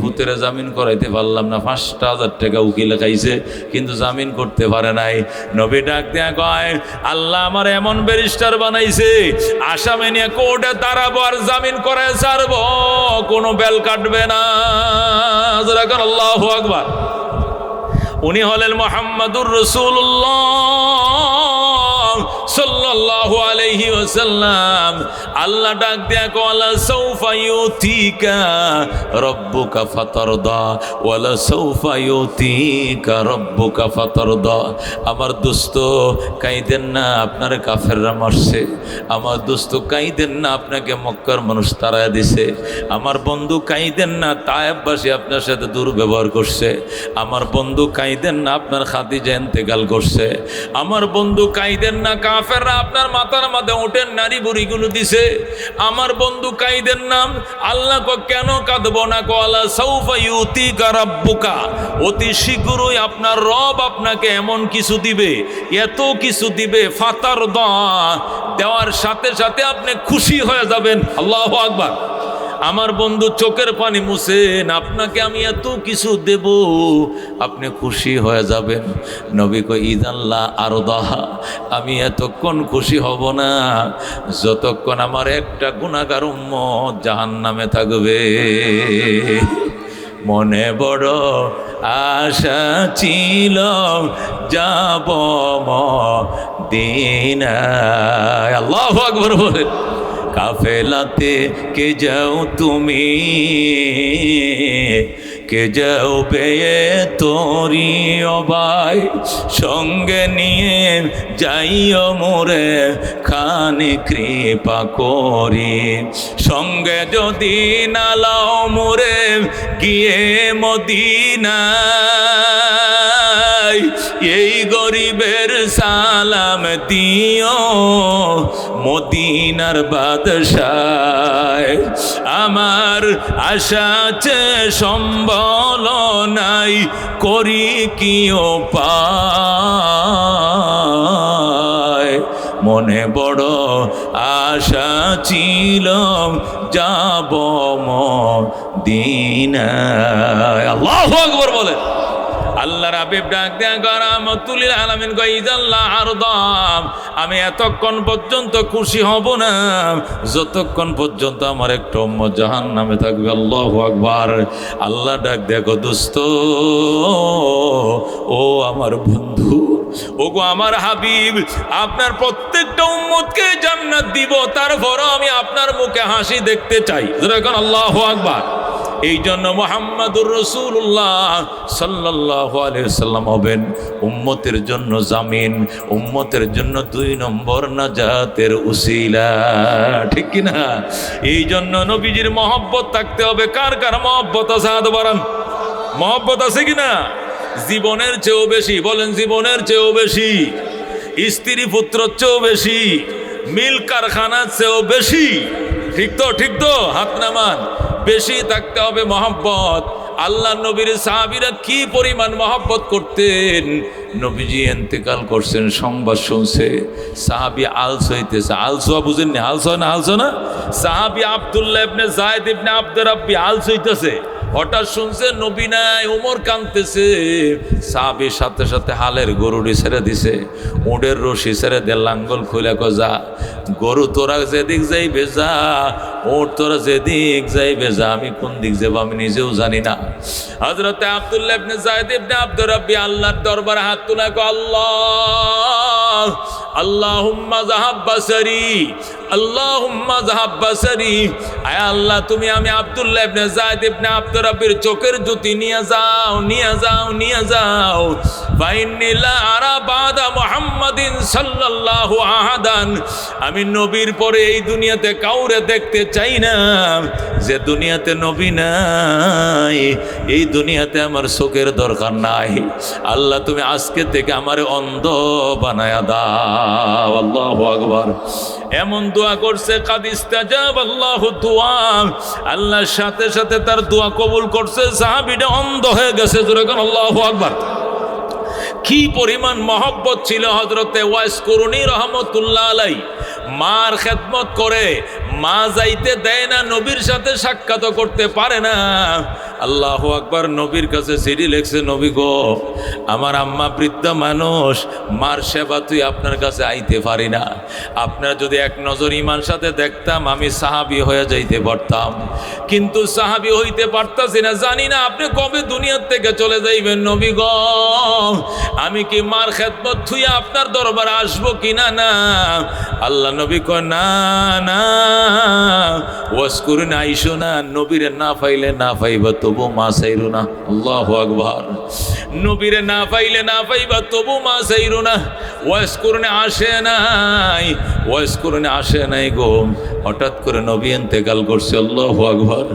ভূতের জামিন করাইতে পারলাম না, 5,000 টাকা উকিল খাইছে, কিন্তু জামিন করতে পারে নাই। নবী ডাক দেয়া কয়, আল্লাহ আমার এমন ব্যারিস্টার বানাইছে, আসামি নিয়ে কোর্টে দাঁড়াবো আর জামিন করে ছাড়বো, কোনো বেল কাটবে না। আল্লাহু আকবার। উনি হলেন মুহাম্মাদুর রাসূলুল্লাহ সাল্লাল্লাহু আলাইহি ওয়াসাল্লাম। আল্লাহ ডাক দেয়া কলা, সাউফা ইউতিকা রাব্বুকা ফাতারদা ওয়ালা সাউফা ইউতিকা রাব্বুকা ফাতারদা। আমার দোস্ত কাইদেন না, আপনার কাফেররা মারছে। আমার দোস্ত কাইদেন না, আপনাকে মক্কার মানুষ তাড়ায় দিছে। আমার বন্ধু কাইদেন না, তায়েববাসী আপনার সাথে দুর্ব্যবহার করছে। আমার বন্ধু কাইদেন না, আপনার খাদিজা ইন্তেকাল করছে। আমার বন্ধু কাইদেন না, কাফেররা আপনার মাথার মাঝে ওঠেন নারী বুড়িগুলো দিছে। আমার বন্ধু কাইদেন না। আল্লাহ কেন কাঁদবো না? কলা সাউফা ইউতিকা রাব্বুকা, অতি শীঘ্রই আপনার রব আপনাকে এমন কিছু দিবে, এত কিছু দিবে, ফাতারদা, দেওয়ার সাথে সাথে আপনি খুশি হয়ে যাবেন। আল্লাহু আকবার। আমার বন্ধু চোখের পানি মুছেন, আপনাকে আমি এত কিছু দেব, আপনি খুশি হয়ে যাবেন। নবী কই, ইদাল্লাহ আরদাহা, আমি এতক্ষণ খুশি হব না যতক্ষণ আমার একটা গুনাহগার উম্মত জাহান্নামে থাকবে। মনে বড় আশা ছিল যাব মদিনায়। আল্লাহু আকবার বলেন। কাফেলাতে কে যাও তুমি, কে যাও পেয়ে তোরি ভাই, সঙ্গে নিয়ে যাইও মোরে খানি কৃপা করি। সঙ্গে যদি নালাও মোরে গিয়ে মদিনায়, এই গরিবের সালাম দিও মদিনার বাদশায়। আমার আশা আছে সম্বল নাই, করি কি উপায়। মনে বড় আশা ছিল যাব মদিনায়। আল্লাহু আকবার বলে। আল্লাহর হাবিব ডাক দেয়া রাহমাতুল লিল আলামিন কয়, ইদাল্লাহ আরদাম, আমি এতক্ষণ পর্যন্ত খুশি হব না যতক্ষণ পর্যন্ত আমার একটা উম্মত জাহান্নামে থাকবে। আল্লাহু আকবার। আল্লাহ ডাক দেখো, দোস্ত ও আমার বন্ধু, ওগো আমার হাবিব, আপনার প্রত্যেকটা উম্মতকে জান্নাত দিব, তারপরও আমি আপনার মুখে হাসি দেখতে চাই। যেরকম আল্লাহু আকবার। এই জন্য মুহাম্মাদুর রাসূলুল্লাহ সাল্লাল্লাহু আলাইহি ওয়াসাল্লাম হবেন উম্মতের জন্য জামিন, উম্মতের জন্য 2 নম্বর নাজাতের উসিলা। ঠিক কি না? এই জন্য নবীজির মহব্বত থাকতে হবে। কার কার মহব্বত আছে? হাত বাড়ান। মহব্বত আছে কিনা? জীবনের চেয়েও বেশি, বলেন জীবনের চেয়েও বেশি, স্ত্রী পুত্রর চেয়েও বেশি, মিল কারখানার চেয়েও বেশি। ঠিক তো? ঠিক তো? হাত নামান। বেশি থাকতে হবে মহব্বত। আল্লাহ নবীর সাহাবীরা কি পরিমাণ মহব্বত করতেন। নবীজি ইন্তেকাল করছেন, সংবাদ শুনছে, সাহাবী আলস হইতেছে। আলসোয়া বুঝেননি? আলসোয়া না? আলসো না? সাহাবী আব্দুল্লাহ ইবনে যায়েদ ইবনে আব্দুর রাব্বি আলস হইতেছে। হঠাৎ শুনছে নবী নাই, ওমর কাঁদতেছে। সাহাবীর সাথে সাথে হালের গরুটি ছেড়ে দিছে, উটের রশি ছেড়ে দিয়ে লাঙ্গল খুলে যা, গরু তোরা যেদিক যাইবে যা, উট তোরা যেদিক যাইবে যা, আমি কোন দিক যাবো আমি নিজেও জানি না। হযরতে আব্দুল্লাহ ইবনে যায়েদ ইবনে আব্দুর রাব্বি আল্লাহর দরবারে হাত তুলে কয়, আল্লাহ, আল্লাহুম্মা যাহাব বাসারি, আল্লাহুম্মা যাহাব বাসারি। আয় আল্লাহ, তুমি আমি আব্দুল্লাহ ইবনে যায়েদ ইবনে আব্দুর রাব্বির চোখের জ্যোতি নিয়ে যাও, নিয়ে যাও, নিয়ে যাও। ফাইন্নী লা আরা বাদা মুহাম্মাদিন সাল্লাল্লাহু আহাদান। আমি নবীর পরে এই দুনিয়াতে কাউরে দেখতে চাই না। যে দুনিয়াতে নবী নাই, এই দুনিয়াতে আমার চোখের দরকার নাই। আল্লাহ, তুমি আজকে থেকে আমারে অন্ধ বানায়া দাও। আল্লাহু আকবার। এমন দোয়া করছে, কাদ ইস্তাজাব আল্লাহু দুআ। আল্লাহর সাথে সাথে তার দোয়া কবুল করছে, সাহাবীটা অন্ধ হয়ে গেছে। যেরকম আল্লাহু আকবার। কি পরিমাণ মহব্বত ছিল হযরতে ওয়াইস করুনি রহমতুল্লাহ আলাই। মার খেদমত করে, মা যাইতে দেয় না, নবীর সাথে সাক্ষাৎ করতে পারে না। আল্লাহু আকবার। নবীর কাছে চিঠি লিখছে, নবী গো, আমার আম্মা বৃদ্ধ মানুষ, মার সেবা তুই আপনার কাছে আইতে পারি না। আপনার যদি এক নজর ইমান সাথে দেখতাম, আমি সাহাবী হয়ে যাইতে পারতাম, কিন্তু সাহাবী হইতে পারতাছি না। জানি না আপনি কবে দুনিয়ার থেকে চলে যাইবেন। নবী গো, আমি কি মার খেদমত থুইয়া আপনার দরবারে আসবো কিনা? না। আল্লাহ নবী কয়, না না, ওয়াজ করুন আইসো না। নবীরে না পাইলে না পাইবা, তবু মা চাইরো না। আল্লাহু আকবার। নবীরে না পাইলে না পাইবা, তবু মা চাইরো না। ওয়াজ করুন আসে নাই, ওয়াজ করুন আসে নাই গো। হঠাৎ করে নবী ইন্তেকাল করছে। আল্লাহু আকবার।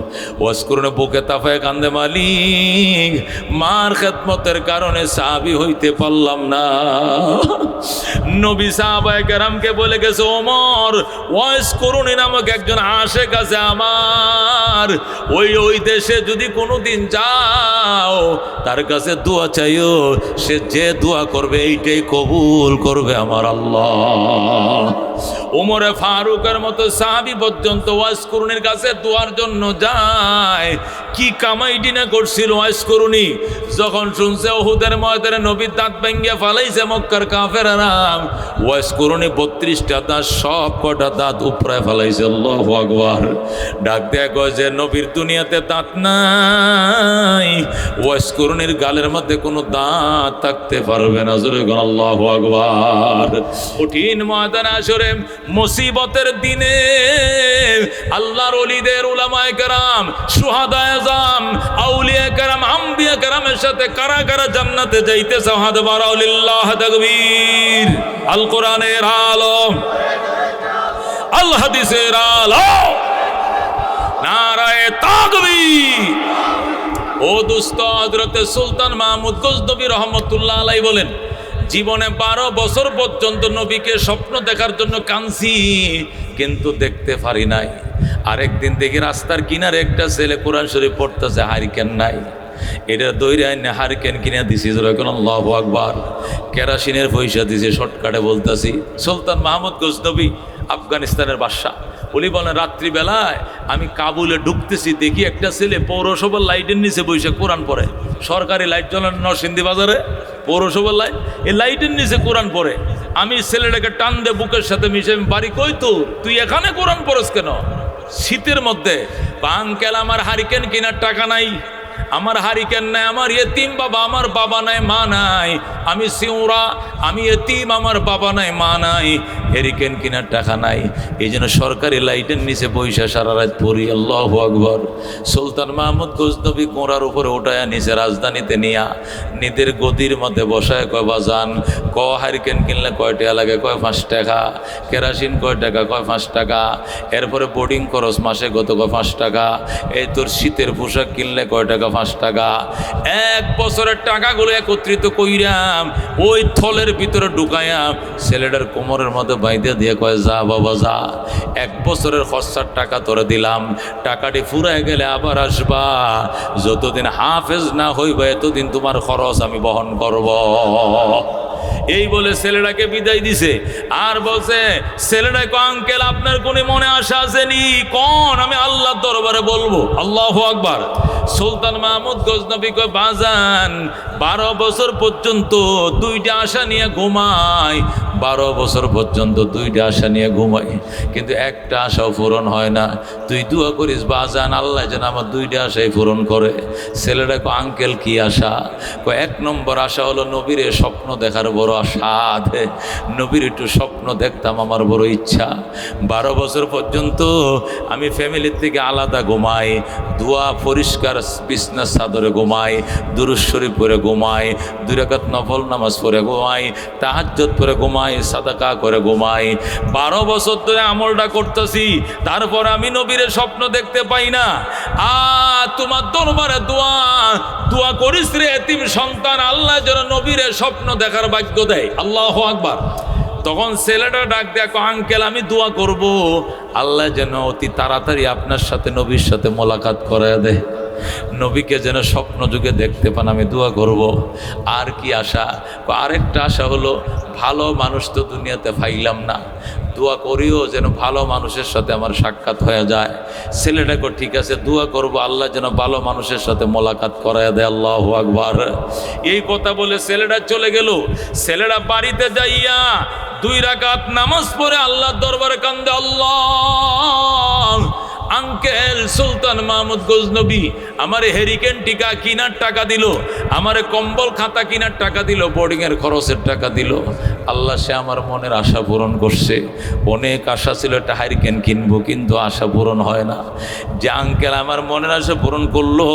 ওয়াজ করুন বুকে তাফায় কান্দে, মালিক, মার খেদমতের কারণে সাহাবী হইতে পারলাম না। নবী সাহাবায়ে কেরামকে বলে গেছে, ওমর, ওয়াজ করুন নামক একজন আশেক আছে আমার, ওই দেশে যদি কোনোদিন যাও, তার কাছে দোয়া চাইও, সে যে দোয়া করবে এইটাই কবুল করবে আমার আল্লাহ। ওমরে ফারুকের মতো সাহাবী পর্যন্ত ওয়াজ করুনের কাছে দোয়ার জন্য যায়। কি কামাইটি না করছিল ওয়াজ করুনি। যখন শুনছে উহুদের ময়দানে নবীর দাঁত ভেঙে ফালাইছে মক্কার কাফেররা, ওয়াজ করুনি 32টা দাঁত, সব কটা দাঁত উপরে ফালাইছে। আল্লাহু আকবার। ডাক দেয়া কয় যে নবীর দুনিয়াতে দাঁত নাই, ওয়াজ করুনির গালের মধ্যে কোনো দাঁত থাকতে পারবে না। জোরে বলেন আল্লাহু আকবার। কঠিন ময়দান আসরে, মুসিবতের দিনে আল্লাহর ওলিদের উলামায়ে কেরাম, শুহাদায়ে আযম, আউলিয়া কেরাম, আম্বিয়া কেরামের সাথে কারা কারা জান্নাতে যাইতেছে? হাত বাড়াও, লিল্লাহ তাকবীর। আল কোরআনের আলো, আল হাদিসের আলো, নারায়ে তাকবীর। ও দোস্ত, হযরতে সুলতান মাহমুদ গজনবী রহমতুল্লাহ আলাইহি বলেন, জীবনে 12 বছর পর্যন্ত নবীকে স্বপ্ন দেখার জন্য কাঁদছি, কিন্তু দেখতে পারি নাই। আরেকদিন দেখি রাস্তার কিনারে একটা ছেলে কোরআন শরীফ পড়তেছে, হারিকেন নাই, এটা দৈরে আইনে হারিকেন কিনে দিছি। যখন আল্লাহু আকবার। কেরাসিনের পয়সা দিছে, শর্টকাটে বলতেছি। সুলতান মাহমুদ গজনবী আফগানিস্তানের বাদশা। উনি বলেন, রাত্রিবেলায় আমি কাবুলে ঢুকতেছি, দেখি একটা ছেলে পৌরসভার লাইটের নিচে বসে কোরআন পড়ে। সরকারি লাইট জ্বলেন নরসিংদী বাজারে, পৌরসভার লাইট, এই লাইটের নিচে কোরআন পড়ে। আমি ছেলেটাকে টান দে বুকের সাথে মিশে, বাড়ি কই তোর, তুই এখানে কোরআন পড়স কেন শীতের মধ্যে? আঙ্কেল, আমার হারিকেন কেনার টাকা নাই, আমার হারিকেন নাই, আমার এতিম বাবা, আমার বাবা নাই মা নাই, আমি সিউরা, আমি এতিম, আমার বাবা নাই মা নাই, হেরিকেন কেনার টাকা নাই, এই জন্য সরকারি লাইটের নিচে বৈশা সারা রাত পড়ি। আল্লাহু আকবার। সুলতান মাহমুদ গজনবী কোঁড়ার উপরে উঠায়া নিচে রাজধানীতে নিয়া নিদের গদির মধ্যে বসায় কয় বাজান, হারিকেন কিনলে কয় টাকা লাগে? কয় 5 টাকা। কেরাসিন কয় টাকা? কয় 5 টাকা। এরপরে বোর্ডিং খরচ মাসে কত? কয় 5 টাকা। এই তোর শীতের পোশাক কিনলে কয় টাকা? 5 টাকা। 1 বছরের টাকাগুলো একত্রিত কইরাম ওই থলের ভিতরে ঢুকাইয়াম ছেলেটার কোমরের মধ্যে বাইদে দিয়ে কয় যা বাবা যা, 1 বছরের খরচার টাকা তোরে দিলাম, টাকাটি ফুরায় গেলে আবার আসবা, যতদিন হাফেজ না হইবা এতদিন তোমার খরচ আমি বহন করব। এই বলে ছেলেটাকে বিদায় দিছে। আর বলছে ছেলেটা কো আঙ্কেল আপনার কোনো মনে আশা আসেনি? কোন? আমি আল্লাহর দরবারে বলবো। আল্লাহু আকবার। সুলতান মাহমুদ গজনবী কয় বাজান 12 বছর পর্যন্ত 2টা আশা নিয়ে ঘুমাই, 12 বছর পর্যন্ত 2টা আশা নিয়ে ঘুমাই, কিন্তু একটা আশাও পূরণ হয় না। তুই দোয়া করিস বাজান আল্লাহ যেন আমার 2টা আশাই পূরণ করে। ছেলেটা কো আঙ্কেল কি আশা? কয় 1 নম্বর আশা হলো নবীর স্বপ্ন দেখার বড় আশা, নবীর একটু স্বপ্ন দেখতাম আমার বড় ইচ্ছা। 12 বছর পর্যন্ত আমি ফ্যামিলির থেকে আলাদা ঘুমাই, দোয়া পরিষ্কার বিছনার চাদরে ঘুমাই, দুরূদ শরীফ পড়ে ঘুমাই, 2 রাকাত নফল নামাজ পড়ে ঘুমাই, তাহাজ্জুদ পড়ে ঘুমাই, সাদাকা করে ঘুমাই। 12 বছর ধরে আমলটা করতেছি, তারপর আমি নবীর স্বপ্ন দেখতে পাই না। তোমার দরবারে দোয়া করিস রে এতিম সন্তান, আল্লাহ যেন নবীর স্বপ্ন দেখার ভাগ্য দেয়। আল্লাহু আকবার। তখন ছেলেটা ডাক দেখো আঙ্কেল আমি দোয়া করব আল্লাহ যেন অতি তাড়াতাড়ি আপনার সাথে নবীর সাথে মোলাকাত করায় দেয়, নবীকে যেন স্বপ্ন যুগে দেখতে পান, আমি দোয়া করব। আর কি আশা? আরেকটা আশা হলো ভালো মানুষ তো দুনিয়াতে পাইলাম না, দোয়া করিও যেন ভালো মানুষের সাথে আমার সাক্ষাৎ হয়ে যায়। ছেলেটাকে ঠিক আছে দোয়া করব আল্লাহ যেন ভালো মানুষের সাথে মোলাকাত করায় দেয়। আল্লাহু আকবার। এই কথা বলে ছেলেটা চলে গেল। ছেলেটা বাড়িতে যাইয়া 2 রাকাত নামাজ পড়ে আল্লাহর দরবারে কান্দে, আল্লাহ আঙ্কেল সুলতান মাহমুদ গজনবী আমারে হেরিকেন টিকা কিনার টাকা দিল, আমারে কম্বল খাতা কিনার টাকা দিল, বোর্ডিংয়ের খরচের টাকা দিল। আল্লাহ সে আমার মনের আশা পূরণ করছে। অনেক আশা ছিল একটা হারিকেন কিনবো, কিন্তু আশা পূরণ হয় না। যে আঙ্কেল আমার মনের আশা পূরণ করলো,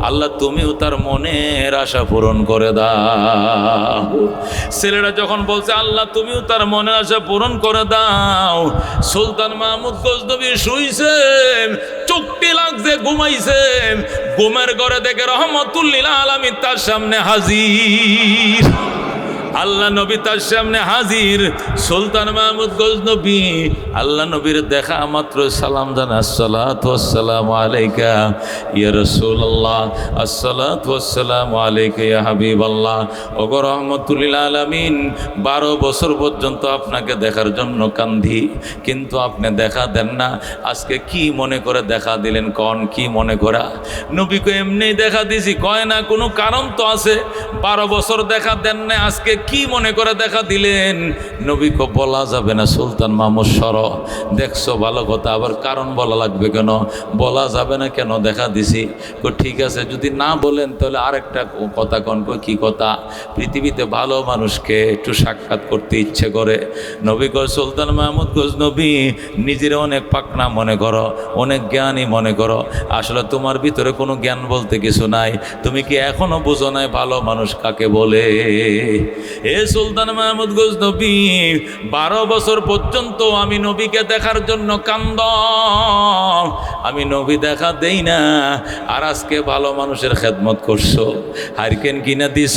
আল্লাহ তুমিও তার মনের আশা পূরণ করে দাও। ছেলেরা যখন বলছে আল্লাহ তুমিও তার মনের আশা পূরণ করে দাও, সুলতান মাহমুদ গজনবী শুইছে, চুক্তি লাগছে, ঘুমাইছেন, ঘুমের ঘরে দেখে রহমতুল্লিল আলামিন তার সামনে হাজির। আল্লাহ নবী তার সামনে হাজির। সুলতান মাহমুদ গজনবী আল্লাহ নবীর দেখা মাত্র সালাম জানা, আসসালাতু ওয়াসসালামু আলাইকা ইয়া রাসূলুল্লাহ, আসসালাতু ওয়াসসালামু আলাইকা ইয়া হাবিবাল্লাহ। ওগো রহমতুল্লিল আলামিন 12 বছর পর্যন্ত আপনাকে দেখার জন্য কান্ধি, কিন্তু আপনি দেখা দেন না, আজকে কি মনে করে দেখা দিলেন? কোন কি মনে করা? নবীকে এমনি দেখা দিছি? কয় না, কোনো কারণ তো আছে। 12 বছর দেখা দেন না, আজকে কি মনে করে দেখা দিলেন? নবীকে বলা যাবে না। সুলতান মাহমুদ সর, দেখছো ভালো কথা, আবার কারণ বলা লাগবে কেন? বলা যাবে না কেন? দেখা দিছি। ঠিক আছে, যদি না বলেন তাহলে আরেকটা কথা কন। কি কথা? পৃথিবীতে ভালো মানুষকে একটু সাক্ষাৎ করতে ইচ্ছে করে। নবী কয় সুলতান মাহমুদ গজনবী নিজের অনেক পাকনা মনে করো, অনেক জ্ঞানী মনে করো, আসলে তোমার ভিতরে কোনো জ্ঞান বলতে কিছু নাই। তুমি কি এখনো বুঝো নাই ভালো মানুষ কাকে বলে? এ সুলতান মাহমুদ গজনবী 12 বছর পর্যন্ত আমি নবীকে দেখার জন্য কান্দ, আমি নবী দেখা দেই না, আর আজকে ভালো মানুষের খেদমত করছো, হারিকেন কিনা দিছ,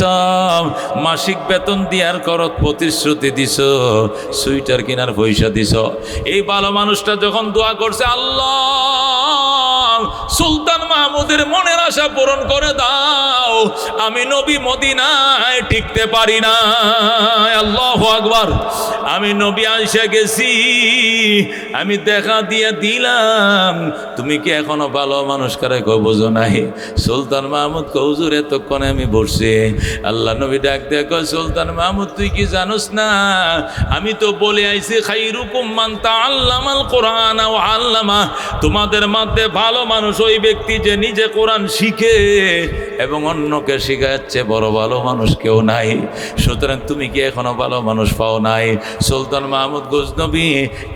মাসিক বেতন দিয়ার করত প্রতিশ্রুতি দিছ, সুইটার কিনার পয়সা দিছ। এই ভালো মানুষটা যখন দোয়া করছে, আল্লাহ সুলতান মাহমুদের মনের আশা পূরণ করে দাও, আমি নবী মদিনায় টিকতে পারি না। আল্লাহু আকবার। আমি নবী আয়েশা গেছি, আমি দেখা দিয়ে দিলাম, তুমি কি এখনো ভালো মানুষ কারে কো বোঝো নাই? সুলতান মাহমুদ কো হুজুর এতক্ষণে আমি বসছি। আল্লাহ নবী ডাক দিয়ে কয়, সুলতান মাহমুদ তুই কি জানোস না, আমি তো বলে আইছি খাইরুকুম মান তাআল্লামাল কোরআন ওয়া আল্লামা, তোমাদের মধ্যে ভালো মানুষ ওই ব্যক্তি যে নিজে কোরআন শিখে এবং অন্যকে শিখাচ্ছে, বড় ভালো মানুষ কেউ নাই। সুতরাং তুমি কি এখনো ভালো মানুষ পাও নাই? সুলতান মাহমুদ গজনবী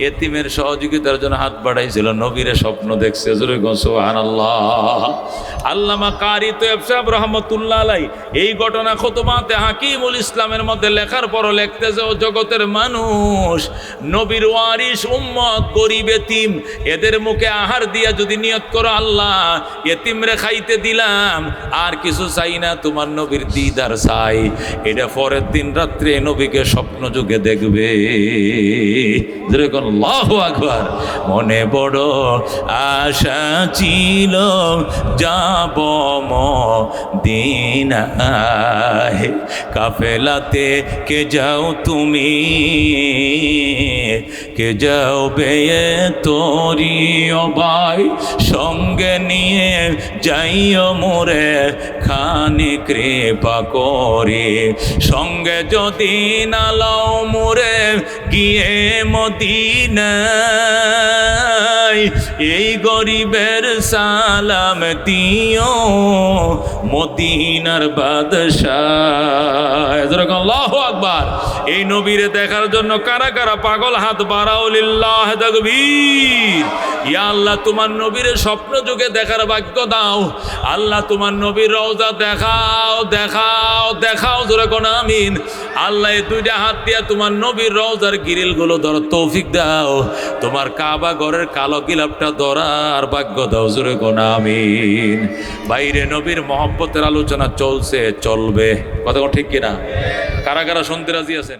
এতিমের সহযোগিতার জন্য হাত বাড়াইছিল, নবীরে স্বপ্ন দেখছে। সুবহানাল্লাহ। আল্লামা কারি তৈয়ব সাহেব রহমতুল্লাহ আলাই এই ঘটনা খুতবাতে হাকিমুল ইসলামের মধ্যে লেখার পরও লিখতেছে, ও জগতের মানুষ, নবীর ওয়ারিস উম্মত গরিব এতিম এদের মুখে আহার দিয়া যদি নিয়ত করো, আল্লাহ এতিমরে খাইতে দিলাম, আর কিছু চাই না, তোমার নবীর দিদার চাই, এটা পরের দিন রাত্রে নবীকে স্বপ্ন যুগে দেখবে। যেরকম আল্লাহু আকবার। মনে বড় আশা ছিল যাব মদিনায়, কাফেলাতে কে যাও তুমি, কে যাও বেয়ে তোরি ও ভাই, সঙ্গে নিয়ে যাইও মোরে খানি কৃপা করে, সঙ্গে যদি না লও মোরে গিয়ে মদিনায়, এই গরিবের সালাম দিও মদিনার বাদশাহ। আল্লাহু আকবার। এই নবীরে দেখার জন্য কারা কারা পাগল, হাত বাড়াও, লিল্লাহ তাকবীর। ইয়া আল্লাহ তোমার নবীরে স্বপ্ন যুগে দেখার ভাগ্য দাও। আল্লাহ তোমার নবীর রওজা দেখাও দেখাও দেখাও, জোরে কোন আমিন। আল্লাহ এই দুইটা হাত দিয়া তোমার নবীর রওজার গিরিল গুলো ধরো তৌফিক দাও, তোমার কাবা ঘরের কালো গিলাপটা ধরার ভাগ্য দাও, জোরে কোন আমিন। বাইরে নবীর মহব্বতের আলোচনা চলছে, চলবে, কথা ঠিক কিনা? কারা কারা শুনতে রাজি আছেন?